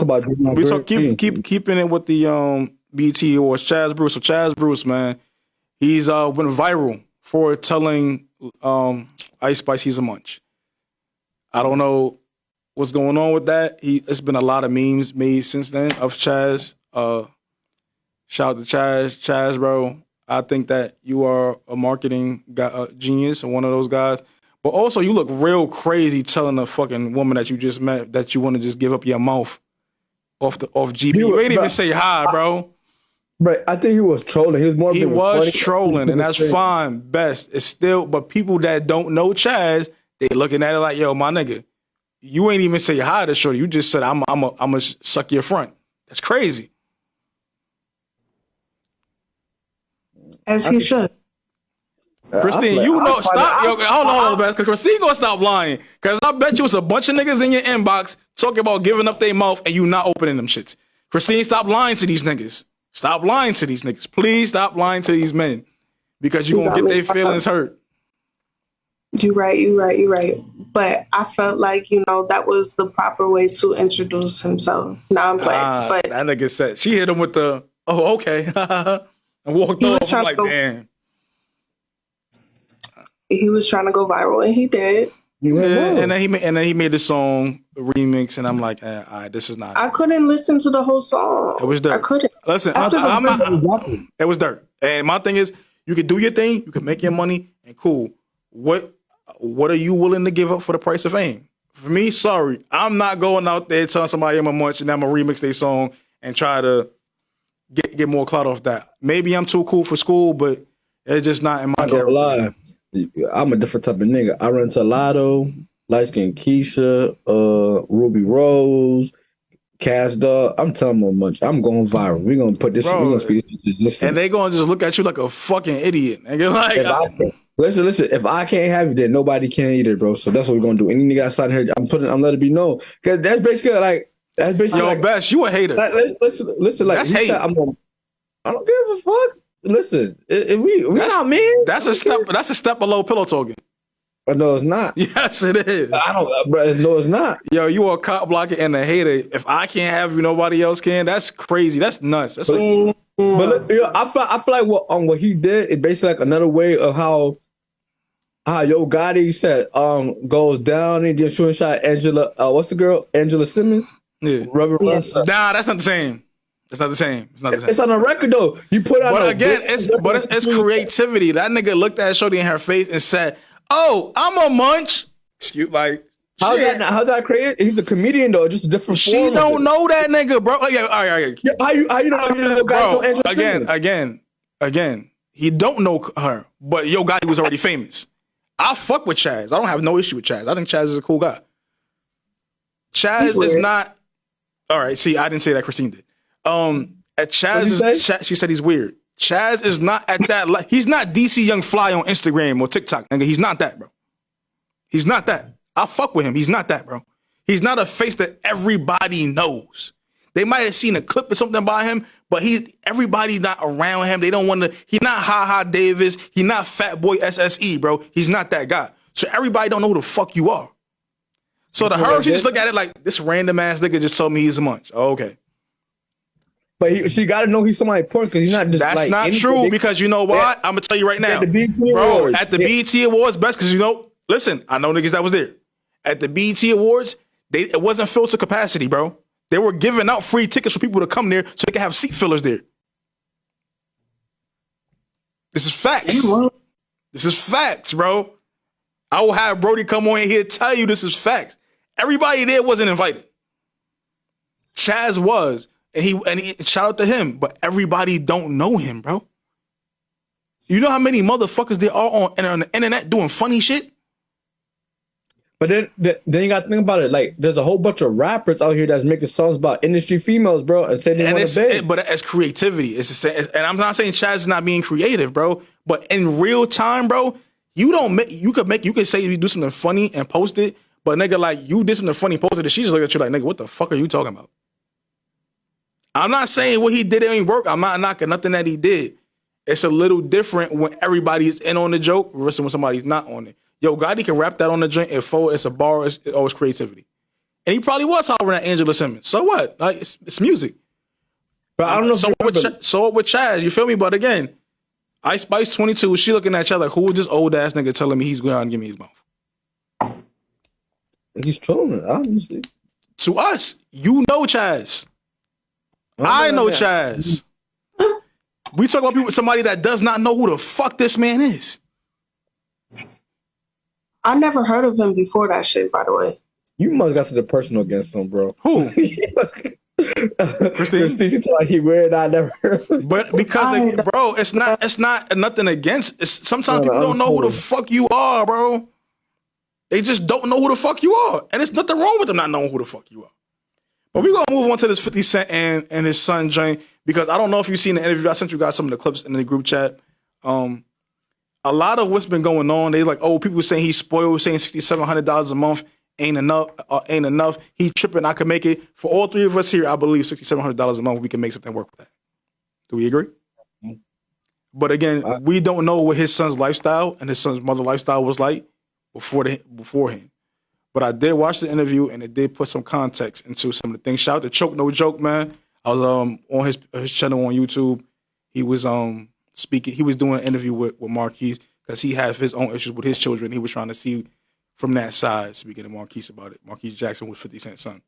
it with the BT Awards. Chaz Bruce. So Chaz Bruce, man, he's went viral for telling Ice Spice he's a munch. I don't know what's going on with that. It's been a lot of memes made since then of Chaz. Shout out to Chaz, bro. I think that you are a marketing genius and one of those guys. But also, you look real crazy telling a fucking woman that you just met that you want to just give up your mouth off GP. You ain't even say hi, bro. But I think he was trolling. He was trolling, and that's fine. Best. It's still, but people that don't know Chaz, they looking at it like, yo, my nigga, you ain't even say hi to shorty. You just said, I'm a suck your front. That's crazy. As he should. Christine, stop. Yo, hold on, because Christine gonna stop lying. Because I bet you it's a bunch of niggas in your inbox talking about giving up their mouth and you not opening them shits. Christine, stop lying to these niggas. Stop lying to these niggas. Please stop lying to these men. Because you're gonna get their feelings hurt. You're right. But I felt like, that was the proper way to introduce himself. Now I'm playing. But that nigga said, she hit him with the, oh, okay. And walked off. I'm like, damn. He was trying to go viral, and he did. Yeah, and then he made the song a remix, and I'm like, all right, this is not. I couldn't listen to the whole song. It was dirt. I couldn't. Listen, it was dirt. And my thing is, you can do your thing, you can make your money, and cool. What are you willing to give up for the price of fame? For me, sorry, I'm not going out there telling somebody I'm a munch and I'm gonna remix their song and try to get more clout off that. Maybe I'm too cool for school, but it's just not in my character. I'm a different type of nigga. I run to Latto, Light Skin Keisha, Ruby Rose, Cass Dog. I'm telling them much. I'm going viral. We're gonna put this. We're gonna speak this. And they gonna just look at you like a fucking idiot. And you're like, listen. If I can't have you, then nobody can either, bro. So that's what we're gonna do. Any nigga outside here, I'm letting it be known because that's basically like Best, you a hater. Listen. Like that's hate. I don't give a fuck. Listen, if we not men. That's a step below pillow talking. But no, it's not. Yes, it is. I don't, bro. No, it's not. Yo, you are a cop blocker and a hater. If I can't have you, nobody else can. That's crazy. That's nuts. That's like. But you know, I feel like what he did is basically like another way of how Yo Gotti said goes down and just shooting shot Angela. What's the girl? Angela Simmons. Yeah. Nah, that's not the same. It's not the same. It's not the same. It's on a record though. You put out. But again, it's creativity. That nigga looked at Shorty in her face and said, "Oh, I'm a munch." Excuse like. How's that creative? He's a comedian though, just a different. She don't know that nigga, bro. Yeah, all right. Yeah, how you know bro? Again. He don't know her, but Yo Gotti was already famous. I fuck with Chaz. I don't have no issue with Chaz. I think Chaz is a cool guy. Chaz is not. All right. See, I didn't say that. Christine did. Chaz she said he's weird. Chaz is not at that. He's not DC Young Fly on Instagram or TikTok. Nigga, he's not that, bro. He's not that. I fuck with him. He's not that, bro. He's not a face that everybody knows. They might have seen a clip or something by him, but everybody not around him. They don't want to. He's not Ha Ha Davis. He's not Fat Boy SSE, bro. He's not that guy. So everybody don't know who the fuck you are. So to her, she just look at it like this random ass nigga just told me he's a munch. Oh, okay. But she got to know he's somebody important because he's not just. That's not true because you know what? I'm gonna tell you right now, bro. At the BET Awards, best because you know. Listen, I know niggas that was there at the BET Awards. It wasn't filled to capacity, bro. They were giving out free tickets for people to come there so they could have seat fillers there. This is facts. This is facts, bro. I will have Brody come on here and tell you this is facts. Everybody there wasn't invited. Chaz was, and he shout out to him, but everybody don't know him, bro. You know how many motherfuckers there are on the internet doing funny shit? But then you got to think about it. Like, there's a whole bunch of rappers out here that's making songs about industry females, bro, and saying they want to beg. But it's creativity. And I'm not saying Chaz is not being creative, bro. But in real time, bro, you could say you do something funny and post it, but nigga, like you did something funny, posted it. She just look at you like, nigga, what the fuck are you talking about? I'm not saying what he did ain't work. I'm not knocking nothing that he did. It's a little different when everybody's in on the joke versus when somebody's not on it. Yo, Gotti can rap that on the joint. It's a bar. It's always creativity. And he probably was hollering at Angela Simmons. So what? Like it's music. But I don't know. So with Chaz, you feel me? But again, Ice Spice 22, she looking at Chaz like, who is this old ass nigga telling me he's going to give me his mouth? He's trolling, obviously. To us, you know Chaz. I know Chaz. We talk about somebody that does not know who the fuck this man is. I never heard of him before that shit, by the way. You must got something personal against him, bro. Who? Christine? She like he weird. I never heard. But because, bro, it's not nothing against. Sometimes people don't know who the fuck you are, bro. They just don't know who the fuck you are. And there's nothing wrong with them not knowing who the fuck you are. But we're going to move on to this 50 Cent and his son, Jane, because I don't know if you've seen the interview. I sent you guys some of the clips in the group chat. A lot of what's been going on, they like, oh, people saying he's spoiled, saying $6,700 a month ain't enough. He tripping. I can make it. For all three of us here, I believe $6,700 a month, we can make something work with that. Do we agree? Mm-hmm. But again, we don't know what his son's lifestyle and his son's mother's lifestyle was like beforehand. But I did watch the interview and it did put some context into some of the things. Shout out to Choke No Joke, man. I was on his channel on YouTube. He was speaking. He was doing an interview with Marquise because he has his own issues with his children. He was trying to see from that side, speaking to Marquise about it. Marquise Jackson was 50 Cent's son.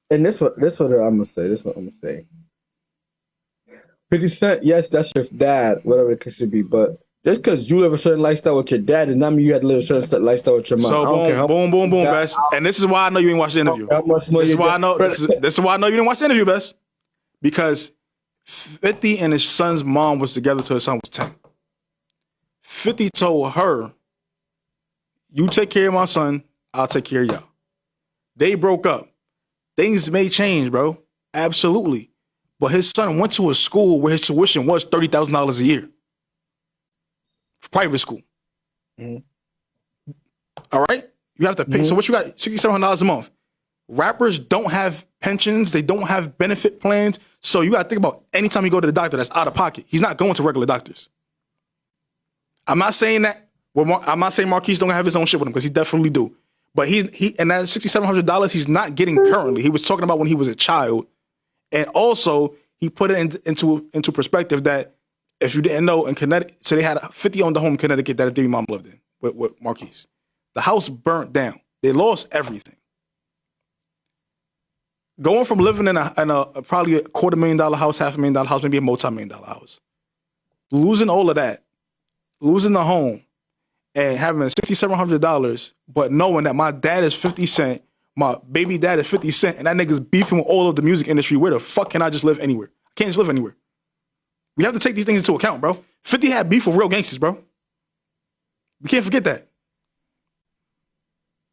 And this what I'm gonna say. 50 Cent, yes, that's your dad, whatever it could be, but just because you live a certain lifestyle with your dad does not mean you have to live a certain lifestyle with your mom. So boom, Best. And this is why I know you didn't watch the interview. This is why I know you didn't watch the interview, Best. Because 50 and his son's mom was together till his son was 10. 50 told her, you take care of my son, I'll take care of y'all. They broke up. Things may change, bro. Absolutely. But his son went to a school where his tuition was $30,000 a year. Private school. Mm-hmm. All right? You have to pay. Mm-hmm. So what you got? $6,700 a month. Rappers don't have pensions. They don't have benefit plans. So you got to think about anytime you go to the doctor, that's out of pocket. He's not going to regular doctors. I'm not saying that Well, I'm not saying Marquise don't have his own shit with him because he definitely do. But he and that $6,700 he's not getting currently. He was talking about when he was a child, and also he put it into perspective that if you didn't know, in Connecticut, so they had a 50-owned home in Connecticut that his baby mom lived in with Marquise. The house burnt down. They lost everything. Going from living in a probably $250,000 house, $500,000 house, maybe a multi-million-dollar house, losing all of that, losing the home, and having $6,700, but knowing that my dad is 50 Cent, my baby dad is 50 Cent, and that nigga's beefing with all of the music industry, where the fuck can I just live anywhere? I can't just live anywhere. We have to take these things into account, bro. 50 had beef with real gangsters, bro. We can't forget that.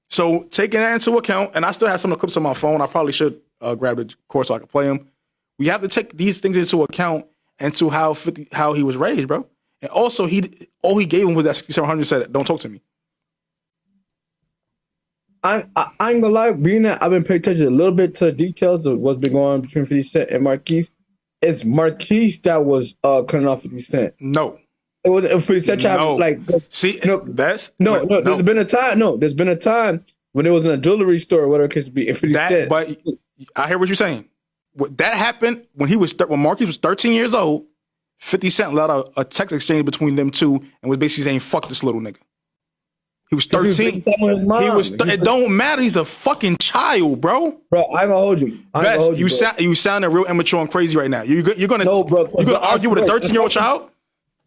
So taking that into account, and I still have some of the clips on my phone. I probably should grab the course so I can play them. We have to take these things into account and to how he was raised, bro. And also, all he gave him was that $6,700. Said, "Don't talk to me." I ain't gonna lie. Being that I've been paying attention a little bit to the details of what's been going on between 50 Cent and Marquise. It's Marquise that was cutting off 50 Cent. No. It was 50 Cent. No. Like, see, there's been a time. No, there's been a time when it was in a jewelry store, whatever it could be. 50 Cent. But I hear what you're saying. That happened when Marquise was 13 years old. 50 Cent let out a text exchange between them two and was basically saying, "Fuck this little nigga." He was 13. It don't matter. He's a fucking child, bro. Bro, I ain't gonna hold you. You sounding real immature and crazy right now. You're gonna argue with a 13-year-old child?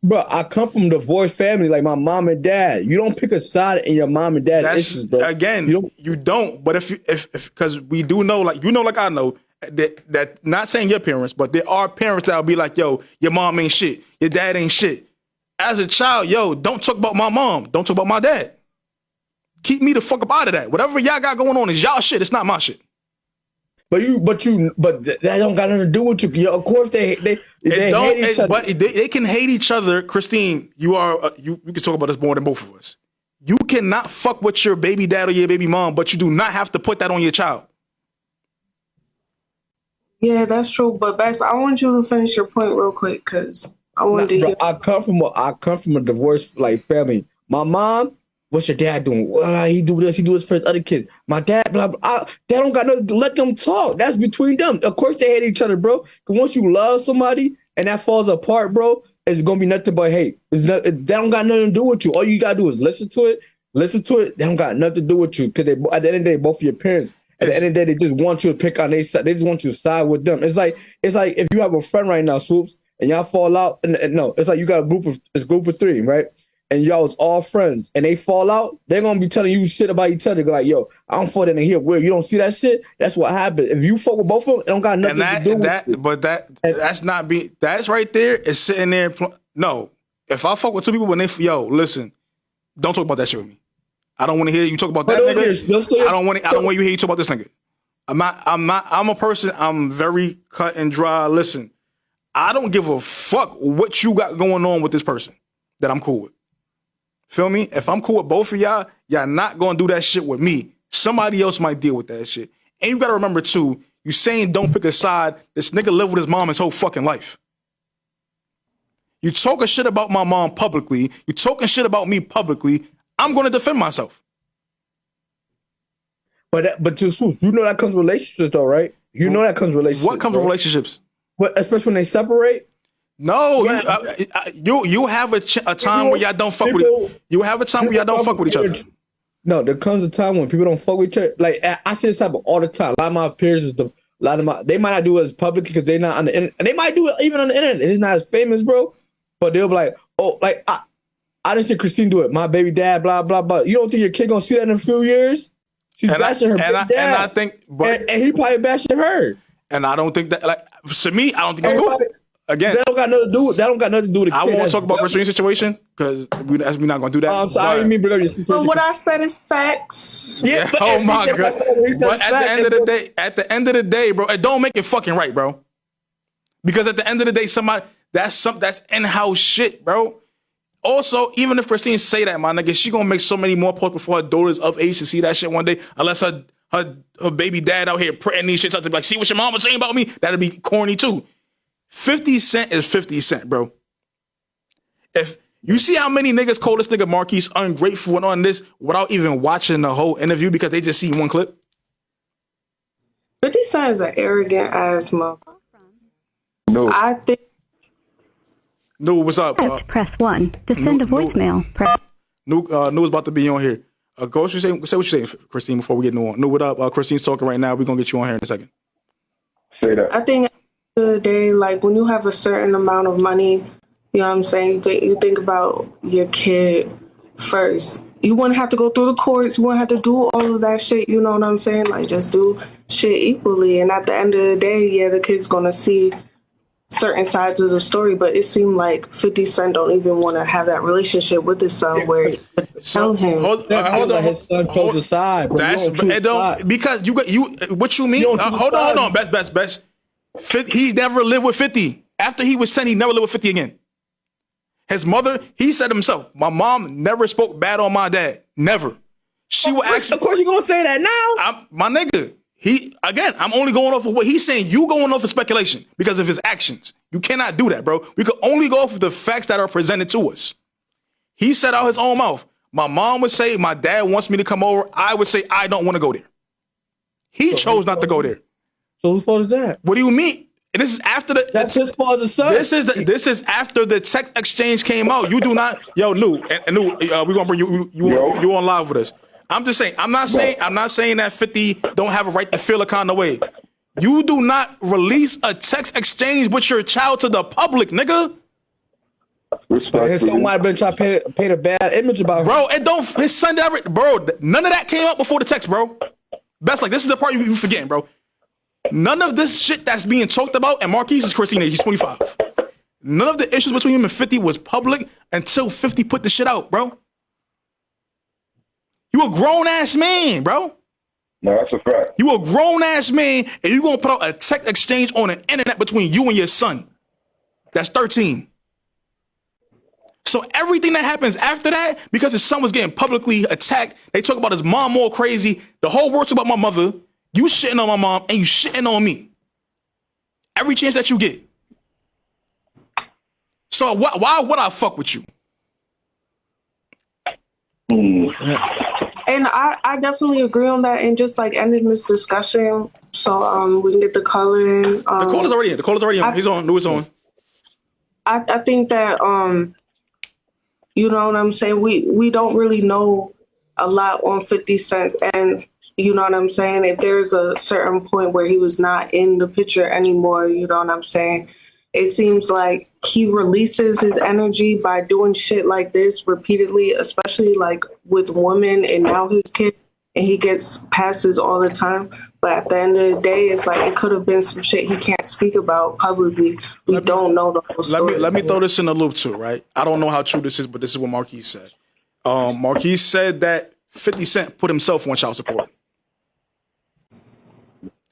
Bro, I come from a divorced family, like my mom and dad. You don't pick a side in your mom and dad issues, bro. Again, you don't. But if because we do know, like I know that not saying your parents, but there are parents that'll be like, "Yo, your mom ain't shit, your dad ain't shit." As a child, yo, don't talk about my mom. Don't talk about my dad. Keep me the fuck up out of that. Whatever y'all got going on is y'all shit. It's not my shit. But that don't got nothing to do with you. Yo, of course they hate each other. But they can hate each other. Christine, you can talk about this more than both of us. You cannot fuck with your baby dad or your baby mom, but you do not have to put that on your child. Yeah, that's true. But Bess, I want you to finish your point real quick because I wanted to hear. I come from a divorced family. My mom. What's your dad doing? Well, he do this. He do this for his other kids. My dad, blah, blah. They don't got nothing to let them talk. That's between them. Of course they hate each other, bro. Because once you love somebody and that falls apart, bro, it's going to be nothing but hate. They don't got nothing to do with you. All you got to do is listen to it. They don't got nothing to do with you. Because at the end of the day, both of your parents, at the end of the day, they just want you to pick on their side. They just want you to side with them. It's like if you have a friend right now, Swoops, and y'all fall out. And no, it's like you got a group of three, right? And y'all was all friends, and they fall out, they're gonna be telling you shit about each other. Like, yo, I don't fuck that in here. Where you don't see that shit? That's what happened. If you fuck with both of them, it don't got nothing to do with it. But that's not be. That's right there. Is sitting there. No, if I fuck with two people, listen, don't talk about that shit with me. I don't want to hear you talk about that nigga. I don't want you to hear you talk about this nigga. I'm a person. I'm very cut and dry. Listen, I don't give a fuck what you got going on with this person that I'm cool with. Feel me? If I'm cool with both of y'all not gonna do that shit with me. Somebody else might deal with that shit. And you gotta remember too, you saying don't pick a side. This nigga lived with his mom his whole fucking life. You talking shit about my mom publicly. You talking shit about me publicly. I'm gonna defend myself. But you know that comes with relationships though, right? You know that comes with relationships. What comes with relationships? But especially when they separate. No, you have a time where y'all don't fuck with. You have a time where y'all don't fuck with each other. No, there comes a time when people don't fuck with each other. Like I see this happen all the time. A lot of my peers they might not do it as public because they're not on the internet, and they might do it even on the internet. It's not as famous, bro. But they'll be like, oh, like I didn't see Christine do it. My baby dad, blah blah blah. You don't think your kid gonna see that in a few years? She's bashing her baby dad, and I think, and he probably bashing her. And I don't think that, like, to me, I don't think it's cool. Again, that don't got nothing to do with. That don't got nothing to do with. I won't talk about Christine's situation because we're not going to do that. I'm sorry, I didn't mean bring up your situation. But what I said is facts. Yeah. Oh my god. But at the end of the day, bro, it don't make it fucking right, bro. Because at the end of the day, that's in-house shit, bro. Also, even if Christine say that, my nigga, she gonna make so many more posts before her daughter's of age to see that shit one day. Unless her baby dad out here printing these shits out to be like, see what your mom was saying about me? That'd be corny too. 50 Cent is 50 Cent, bro. If You see how many niggas call this nigga Marquise ungrateful and on this without even watching the whole interview because they just see one clip? 50 Cent is an arrogant ass motherfucker. No. I think. No, what's up? Press 1 to send a voicemail. New is about to be on here. Go, what you say what you saying, Christine, before we get new on. New, what up? Christine's talking right now. We're going to get you on here in a second. Say that. I think at the end of the day, like, when you have a certain amount of money, you know what I'm saying? You think about your kid first. You wouldn't have to go through the courts. You wouldn't have to do all of that shit. You know what I'm saying? Like, just do shit equally. And at the end of the day, yeah, the kid's going to see certain sides of the story. But it seemed like 50 Cent don't even want to have that relationship with his son where he would tell him. Hold on. His son chose aside. That's it don't, because you what you mean? Hold on. Best. He never lived with 50. After he was 10, he never lived with 50 again. His mother, he said himself, my mom never spoke bad on my dad. Never. She would ask me. Of course you're going to say that now. My nigga, I'm only going off of what he's saying. You going off of speculation because of his actions. You cannot do that, bro. We could only go off of the facts that are presented to us. He said out his own mouth, my mom would say, my dad wants me to come over. I would say, I don't want to go there. He chose not to go there. So whose fault is that? What do you mean? This is after the. That's his father's son. This is after the text exchange came out. You do not, New, and New. We gonna bring you on live with us. I'm just saying. I'm not saying that 50 don't have a right to feel a kind of way. You do not release a text exchange with your child to the public, nigga. His son might have been trying to paint a bad image about him. Bro, his son never, bro. None of that came out before the text, bro. Best, like, this is the part you forgetting, bro. None of this shit that's being talked about, and Marquise is Christine, he's 25. None of the issues between him and 50 was public until 50 put the shit out, bro. You a grown-ass man, bro. No, that's a fact. You a grown-ass man, and you gonna put out a text exchange on the internet between you and your son. That's 13. So everything that happens after that, because his son was getting publicly attacked, they talk about his mom more crazy, the whole world talk about my mother, you shitting on my mom, and you shitting on me. Every chance that you get. So why would I fuck with you? And I definitely agree on that, and just like ending this discussion so we can get the call in. The call is already in. The call is already on. He's on. Louis on. I think that you know what I'm saying? We don't really know a lot on 50 Cent, and you know what I'm saying? If there's a certain point where he was not in the picture anymore, you know what I'm saying? It seems like he releases his energy by doing shit like this repeatedly, especially like with women and now his kid, and he gets passes all the time. But at the end of the day, it's like it could have been some shit he can't speak about publicly. We don't know the whole story. Let me throw this in the loop too, right? I don't know how true this is, but this is what Marquise said. Marquise said that 50 Cent put himself on child support.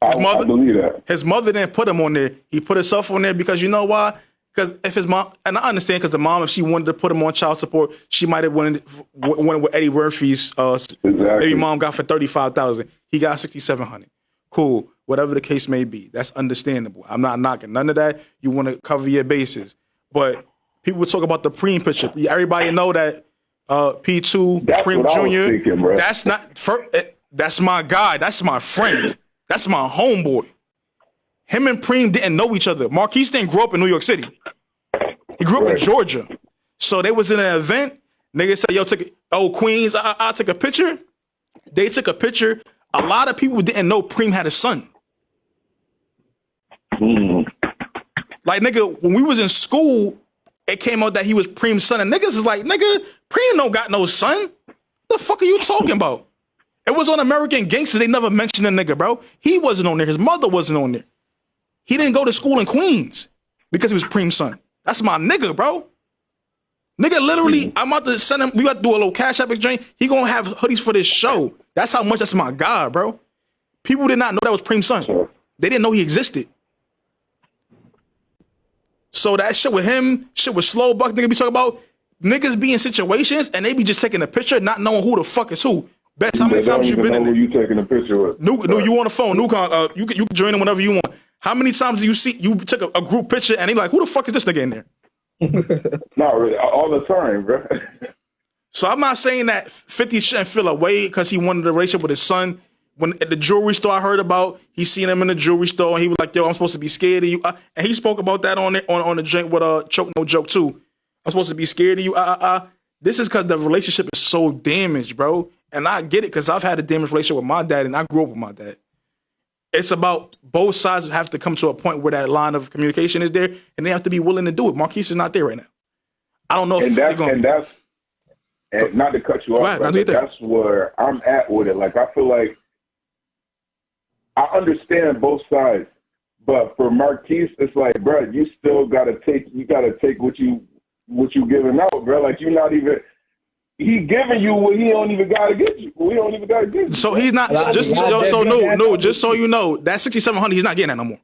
I believe that. His mother didn't put him on there. He put himself on there because you know why? Because if his mom, and I understand because the mom, if she wanted to put him on child support, she might have went with Eddie Murphy's baby mom got for $35,000. He got $6,700. Cool. Whatever the case may be. That's understandable. I'm not knocking none of that. You want to cover your bases. But people talk about the preem picture. Everybody know that P2, Preem Jr., that's my guy. That's my friend. That's my homeboy. Him and Preem didn't know each other. Marquise didn't grow up in New York City. He grew up in Georgia. So they was in an event. Niggas said, yo, Queens, I'll take a picture. They took a picture. A lot of people didn't know Preem had a son. Like, nigga, when we was in school, it came out that he was Preem's son. And niggas is like, nigga, Preem don't got no son. What the fuck are you talking about? It was on American Gangster. They never mentioned a nigga, bro. He wasn't on there. His mother wasn't on there. He didn't go to school in Queens because he was Preem's son. That's my nigga, bro. Nigga, literally, I'm about to send him. We got to do a little cash app exchange. He gonna have hoodies for this show. That's how much that's my guy, bro. People did not know that was Preem's son. They didn't know he existed. So that shit with him, shit with Slow Buck, nigga be talking about, niggas be in situations and they be just taking a picture, not knowing who the fuck is who. Best, how many times you been in there? You taking a picture with? No, you on the phone. You can join in whenever you want. How many times do you see you took a group picture and they like, who the fuck is this nigga in there? No, really, all the time, bro. So I'm not saying that 50 shouldn't feel away because he wanted a relationship with his son. When at the jewelry store I heard about, he seen him in the jewelry store and he was like, "Yo, I'm supposed to be scared of you." And he spoke about that on the drink with Choke No Joke too. I'm supposed to be scared of you. This is because the relationship is so damaged, bro. And I get it because I've had a damaged relationship with my dad and I grew up with my dad. It's about both sides have to come to a point where that line of communication is there and they have to be willing to do it. Marquise is not there right now. I don't know if they're going to be. And not to cut you off, right, that's where I'm at with it. Like, I feel like I understand both sides, but for Marquise, it's like, bro, you still gotta take what you giving out, bro. Like, you're not even. He giving you what he don't even gotta get you. We don't even gotta get you. So he's not just so you know that 6,700. He's not getting that no more.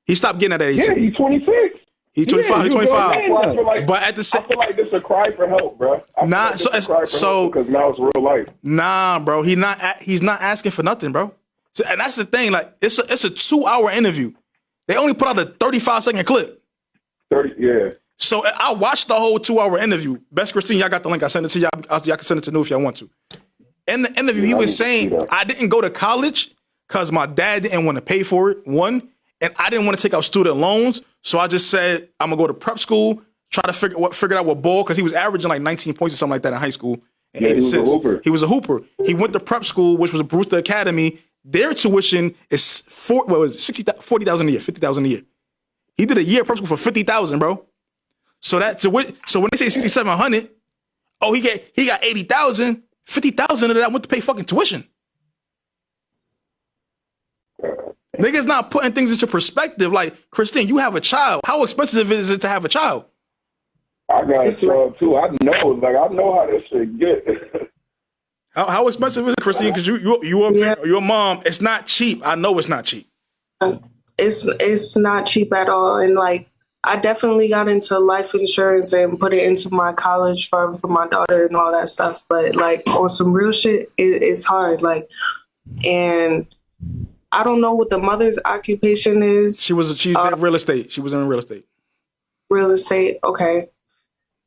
He stopped getting that at 18. Yeah, he's 26. He's 25. He's 25. But at the same, I feel like this is a cry for help, bro. So because now it's real life. Nah, bro. He's not asking for nothing, bro. So, and that's the thing. Like, it's a 2-hour interview. They only put out a 35-second clip. 30, yeah. So I watched the whole 2-hour interview. Best Christine, y'all got the link. I sent it to y'all. Y'all can send it to New if y'all want to. In the interview, he was saying, I didn't go to college because my dad didn't want to pay for it, one, and I didn't want to take out student loans. So I just said, I'm going to go to prep school, try to figure out what ball, because he was averaging like 19 points or something like that in high school. In 86. He was a hooper. He went to prep school, which was a Brewster Academy. Their tuition is $40,000 a year, $50,000 a year. He did a year of prep school for $50,000, bro. So when they say 6,700, oh, he got 80,000, 50,000 of that went to pay fucking tuition. Niggas not putting things into perspective. Like, Christine, you have a child. How expensive is it to have a child? I got a child too. I know how this shit get. How expensive is it, Christine? Because you're a mom. It's not cheap. I know it's not cheap. It's not cheap at all. And like, I definitely got into life insurance and put it into my college fund for my daughter and all that stuff. But like, on some real shit, it's hard. Like, and I don't know what the mother's occupation is. She did real estate. She was in real estate. Real estate, okay.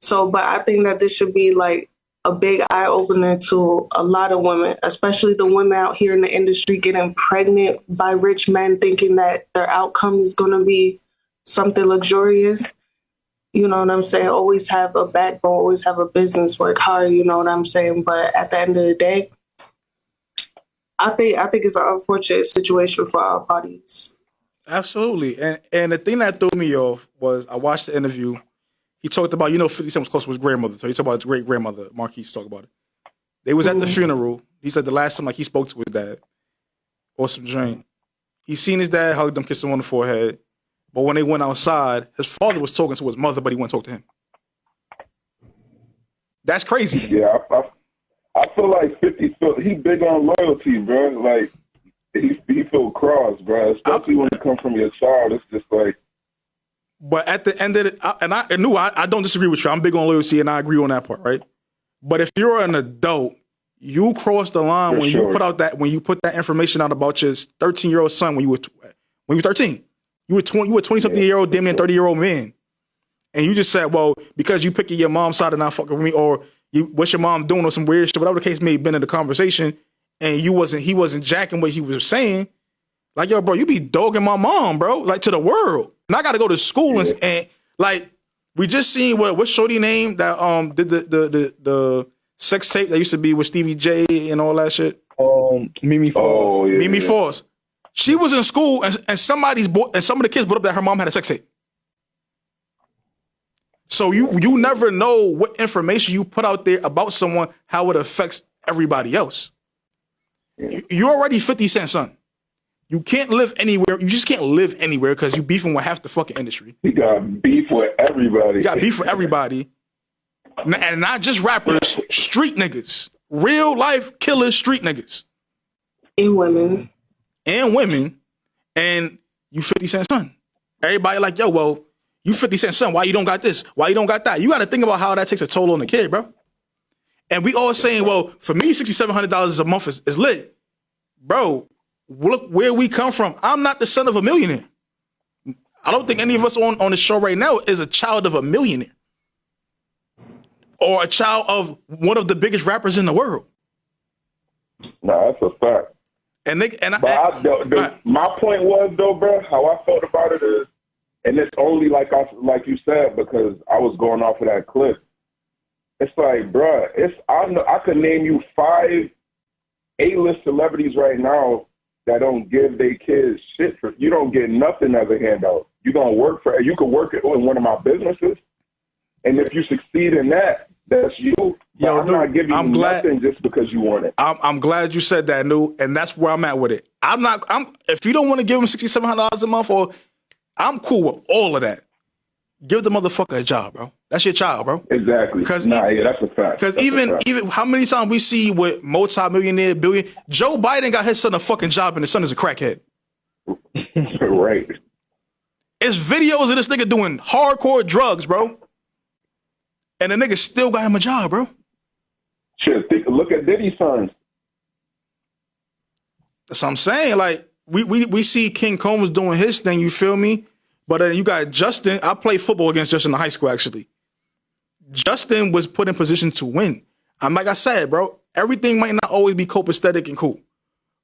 So, but I think that this should be like a big eye opener to a lot of women, especially the women out here in the industry getting pregnant by rich men, thinking that their outcome is going to be something luxurious. You know what I'm saying? Always have a backbone, always have a business, work hard, you know what I'm saying? But at the end of the day, I think it's an unfortunate situation for our parties. Absolutely. And the thing that threw me off was I watched the interview. He talked about, 50 Cent was close to his grandmother. So he talked about his great grandmother. Marquise talked about it. They was at the funeral. He said the last time he spoke to his dad or some drink. He seen his dad, hugged him, kissed him on the forehead. But when they went outside, his father was talking to his mother, but he wouldn't talk to him. That's crazy. Yeah, I feel like 50 he big on loyalty, bro. Like, he feel cross, bro. Especially when it comes from your child. It's just like. But at the end of it, I don't disagree with you. I'm big on loyalty, and I agree on that part, right? But if you're an adult, you cross the line when you put that information out about your 13-year-old son when you were 13. You were 20-something-year-old, damn near 30-year-old man, and you just said, well, because you picking your mom's side and not fucking with me, or what's your mom doing or some weird shit, whatever the case may have been in the conversation, and he wasn't jacking what he was saying. Like, yo, bro, you be dogging my mom, bro, like to the world. And I got to go to school and like, we just seen what's Shorty name that did the sex tape that used to be with Stevie J and all that shit. Mimi Foss. Oh, yeah, Mimi Foss. She was in school and some of the kids brought up that her mom had a sex tape. So you never know what information you put out there about someone, how it affects everybody else. You're already 50 Cent son. You can't live anywhere. You just can't live anywhere because you beefing with half the fucking industry. You got beef with everybody. You got beef with everybody. And not just rappers, street niggas. Real life killer street niggas. And women. And you 50 Cent son. Everybody like, yo, well, you 50 Cent son. Why you don't got this? Why you don't got that? You got to think about how that takes a toll on the kid, bro. And we all saying, well, for me, $6,700 a month is lit. Bro, look where we come from. I'm not the son of a millionaire. I don't think any of us on the show right now is a child of a millionaire or a child of one of the biggest rappers in the world. No, that's a fact. My point was though, bro, how I felt about it is, and it's only like you said, because I was going off of that clip. It's like, bro, I could name you 5 A-list celebrities right now that don't give their kids shit for. You don't get nothing as a handout. You can work in one of my businesses, and if you succeed in that, that's you. I'm not giving you nothing just because you want it. I'm glad you said that, Nu, and that's where I'm at with it. If you don't want to give them $6,700 a month, or I'm cool with all of that. Give the motherfucker a job, bro. That's your child, bro. Exactly. That's a fact. Because even how many times we see with multi-millionaire, billion, Joe Biden got his son a fucking job and his son is a crackhead. Right. It's videos of this nigga doing hardcore drugs, bro. And the nigga still got him a job, bro. Shit, look at Diddy's sons. That's what I'm saying. Like, we see King Combs doing his thing, you feel me? But then you got Justin. I played football against Justin in high school, actually. Justin was put in position to win. Like I said, bro, everything might not always be copacetic and cool.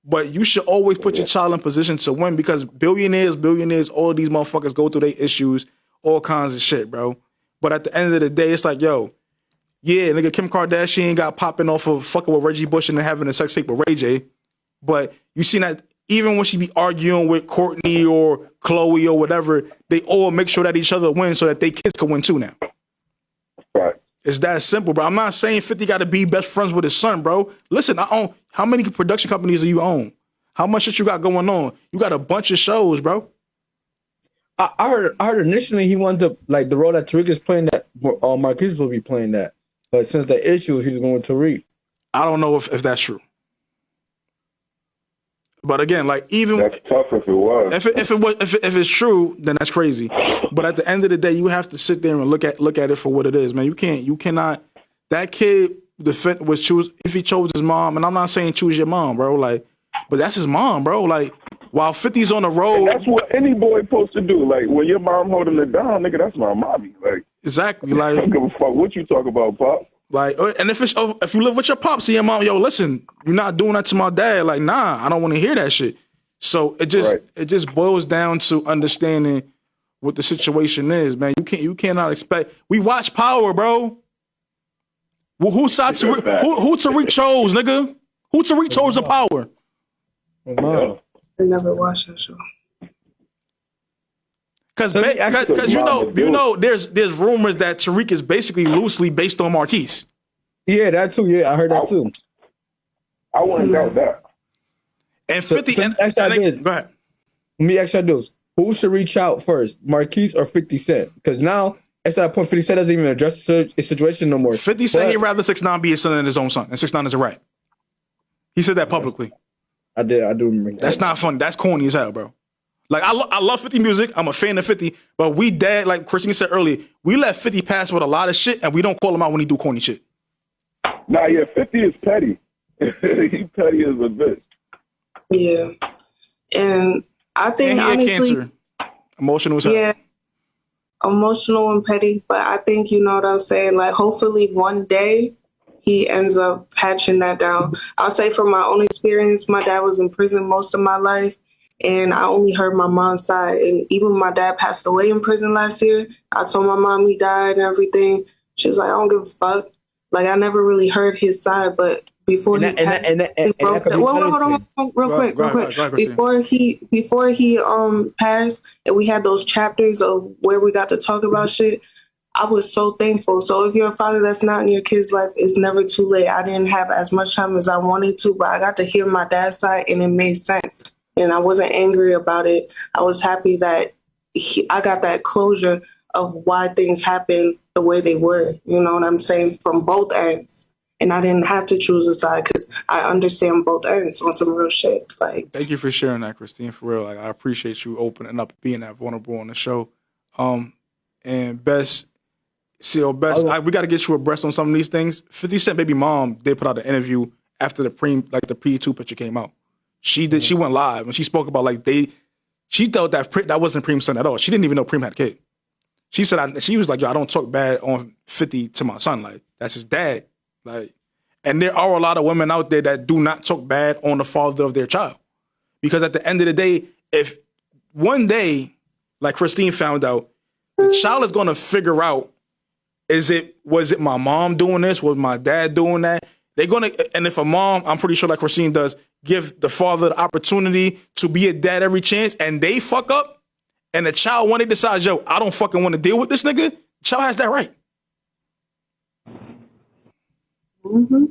But you should always put your child in position to win, because billionaires, all of these motherfuckers go through their issues, all kinds of shit, bro. But at the end of the day, it's like, yo, yeah, nigga, Kim Kardashian got popping off of fucking with Reggie Bush and then having a sex tape with Ray J. But you seen that even when she be arguing with Courtney or Chloe or whatever, they all make sure that each other win so that they kids can win too now. Right. It's that simple, bro. I'm not saying 50 got to be best friends with his son, bro. Listen, I own, how many production companies do you own? How much shit you got going on? You got a bunch of shows, bro. I heard initially he wanted to, like, the role that Tariq is playing, that Marquise will be playing that. But since the issues, he's going to Tariq. I don't know if that's true. But again, like, even that's tough if it was. If it's true, then that's crazy. But at the end of the day, you have to sit there and look at it for what it is, man. You cannot. That kid was choose if he chose his mom, and I'm not saying choose your mom, bro. Like, but that's his mom, bro. Like, while 50's on the road, and that's what any boy supposed to do. Like, when your mom holding it down, nigga, that's my mommy. Like, exactly. Like, I don't give a fuck what you talk about, Pop. Like, and if you live with your pops and your mom, yo, listen, you're not doing that to my dad. Like, nah, I don't want to hear that shit. So it just boils down to understanding what the situation is, man. You cannot expect. We watch Power, bro. Well, who Tariq chose, nigga? Who Tariq chose the Power? I never watched that show. Because you know, there's rumors that Tariq is basically loosely based on Marquise. Yeah, that too. Yeah, I heard that too. I wouldn't doubt that. And 50. Go ahead. Let me ask you this: who should reach out first, Marquise or 50 Cent? Because now at that point, 50 Cent doesn't even address the situation no more. 50 Cent he'd rather 6ix9ine be his son than his own son, and 6ix9ine is a rat. He said that publicly. I do remember that. That's not funny. That's corny as hell, bro. Like, I love 50 music. I'm a fan of 50. But like Christine said earlier, we let 50 pass with a lot of shit, and we don't call him out when he do corny shit. Nah, yeah, 50 is petty. He's petty as a bitch. Yeah. And I think, honestly, cancer. Emotional as hell. Yeah. Emotional and petty. But I think, you know what I'm saying? Like, hopefully one day he ends up patching that down. I'll say from my own experience, my dad was in prison most of my life. And I only heard my mom's side. And even when my dad passed away in prison last year, I told my mom he died and everything. She was like, I don't give a fuck. Like, I never really heard his side, but before he passed, hold on, real quick. Before he passed, and we had those chapters of where we got to talk about shit, I was so thankful. So if you're a father that's not in your kid's life, it's never too late. I didn't have as much time as I wanted to, but I got to hear my dad's side, and it made sense. And I wasn't angry about it. I was happy that I got that closure of why things happened the way they were. You know what I'm saying? From both ends. And I didn't have to choose a side because I understand both ends on some real shit. Like, thank you for sharing that, Christine. For real, like, I appreciate you opening up, being that vulnerable on the show. And Best, we got to get you abreast on some of these things. 50 Cent baby mom, they put out an interview after the P2 picture came out. She went live and she spoke about, like, She thought that wasn't Preem's son at all. She didn't even know Preem had a kid. She said, she was like, yo, I don't talk bad on 50 to my son. Like, that's his dad. Like, and there are a lot of women out there that do not talk bad on the father of their child. Because at the end of the day, if one day, like Christine found out, the child is going to figure out, was it my mom doing this? Was my dad doing that? They're going to, and if a mom, I'm pretty sure like Christine does, give the father the opportunity to be a dad every chance, and they fuck up, and the child, when they decide, yo, I don't fucking want to deal with this nigga, the child has that right. Mm-hmm.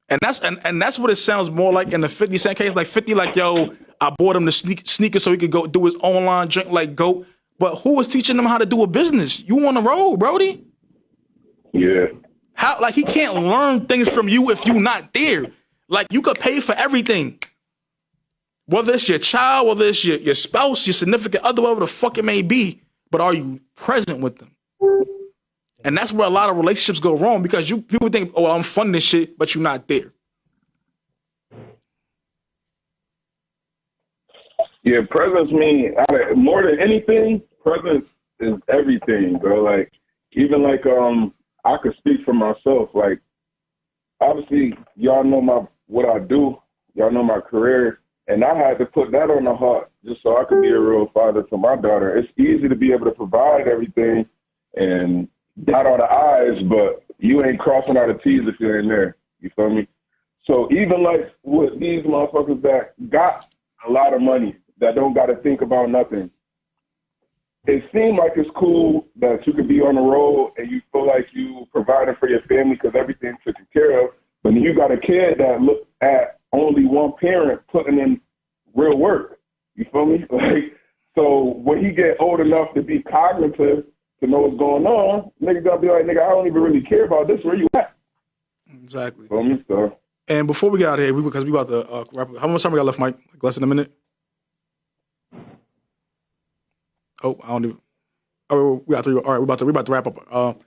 And that's what it sounds more like in the 50 Cent case. Like 50, like, yo, I bought him the sneakers so he could go do his online drink like GOAT. But who was teaching him how to do a business? You on the road, Brody? Yeah. How, like, he can't learn things from you if you not there. Like, you could pay for everything. Whether it's your child, whether it's your spouse, your significant other, whatever the fuck it may be. But are you present with them? And that's where a lot of relationships go wrong, because people think, oh, I'm funding shit, but you're not there. Yeah, presence means, more than anything, presence is everything, bro. Like, even like, I could speak for myself. Like, obviously, y'all know what I do. Y'all know my career. And I had to put that on the heart just so I could be a real father to my daughter. It's easy to be able to provide everything and dot all the I's, but you ain't crossing all the T's if you ain't there. You feel me? So even like with these motherfuckers that got a lot of money, that don't got to think about nothing, it seemed like it's cool that you could be on the road and you feel like you providing for your family because everything's taken care of. But then you got a kid that look at only one parent putting in real work. You feel me? Like, so when he get old enough to be cognitive to know what's going on, nigga gonna be like, nigga, I don't even really care about this. Where you at? Exactly. You feel me? So. And before we get out of here, because we about to wrap up. How much time we got left, Mike? Like less than a minute? Oh, I don't even. Oh, we got 3. All right, we about to wrap up.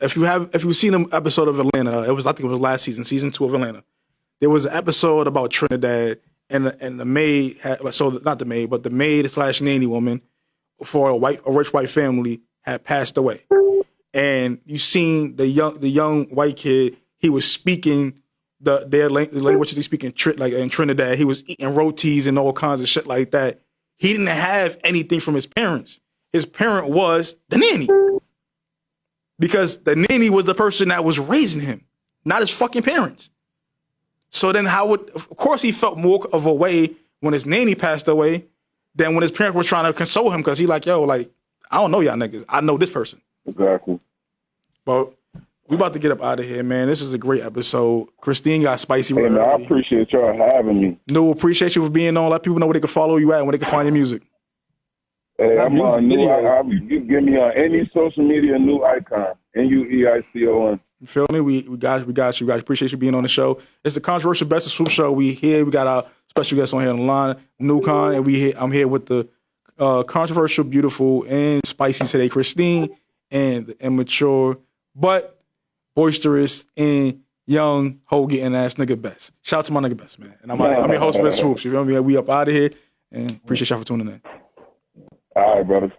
If you've seen an episode of Atlanta, I think it was last season 2 of Atlanta. There was an episode about Trinidad and the maid not the maid, but the maid / nanny woman for a rich white family had passed away. And you seen the young white kid, he was speaking the languages he speak in Trinidad. He was eating rotis and all kinds of shit like that. He didn't have anything from his parents. His parent was the nanny. Because the nanny was the person that was raising him, not his fucking parents. So then of course he felt more of a way when his nanny passed away than when his parents were trying to console him, because he like, yo, like, I don't know y'all niggas. I know this person. Exactly. But we about to get up out of here, man. This is a great episode. Christine got spicy. Hey, man, I appreciate y'all having me. No, appreciate you for being on. Let people know where they can follow you at and where they can find your music. Hey, I'm on you give me on any social media, New Icon. NUEICON. You feel me? We got you guys. Appreciate you being on the show. It's the controversial Best of Swoop show. We got our special guest on here on the line, Newcon, and I'm here with the controversial, beautiful, and spicy today, Christine, and the immature but boisterous and young hoe getting ass nigga Best. Shout out to my nigga Best, man. And I'm your host, Vis Swoops. You feel me? We up out of here, and appreciate y'all for tuning in. All right, brother.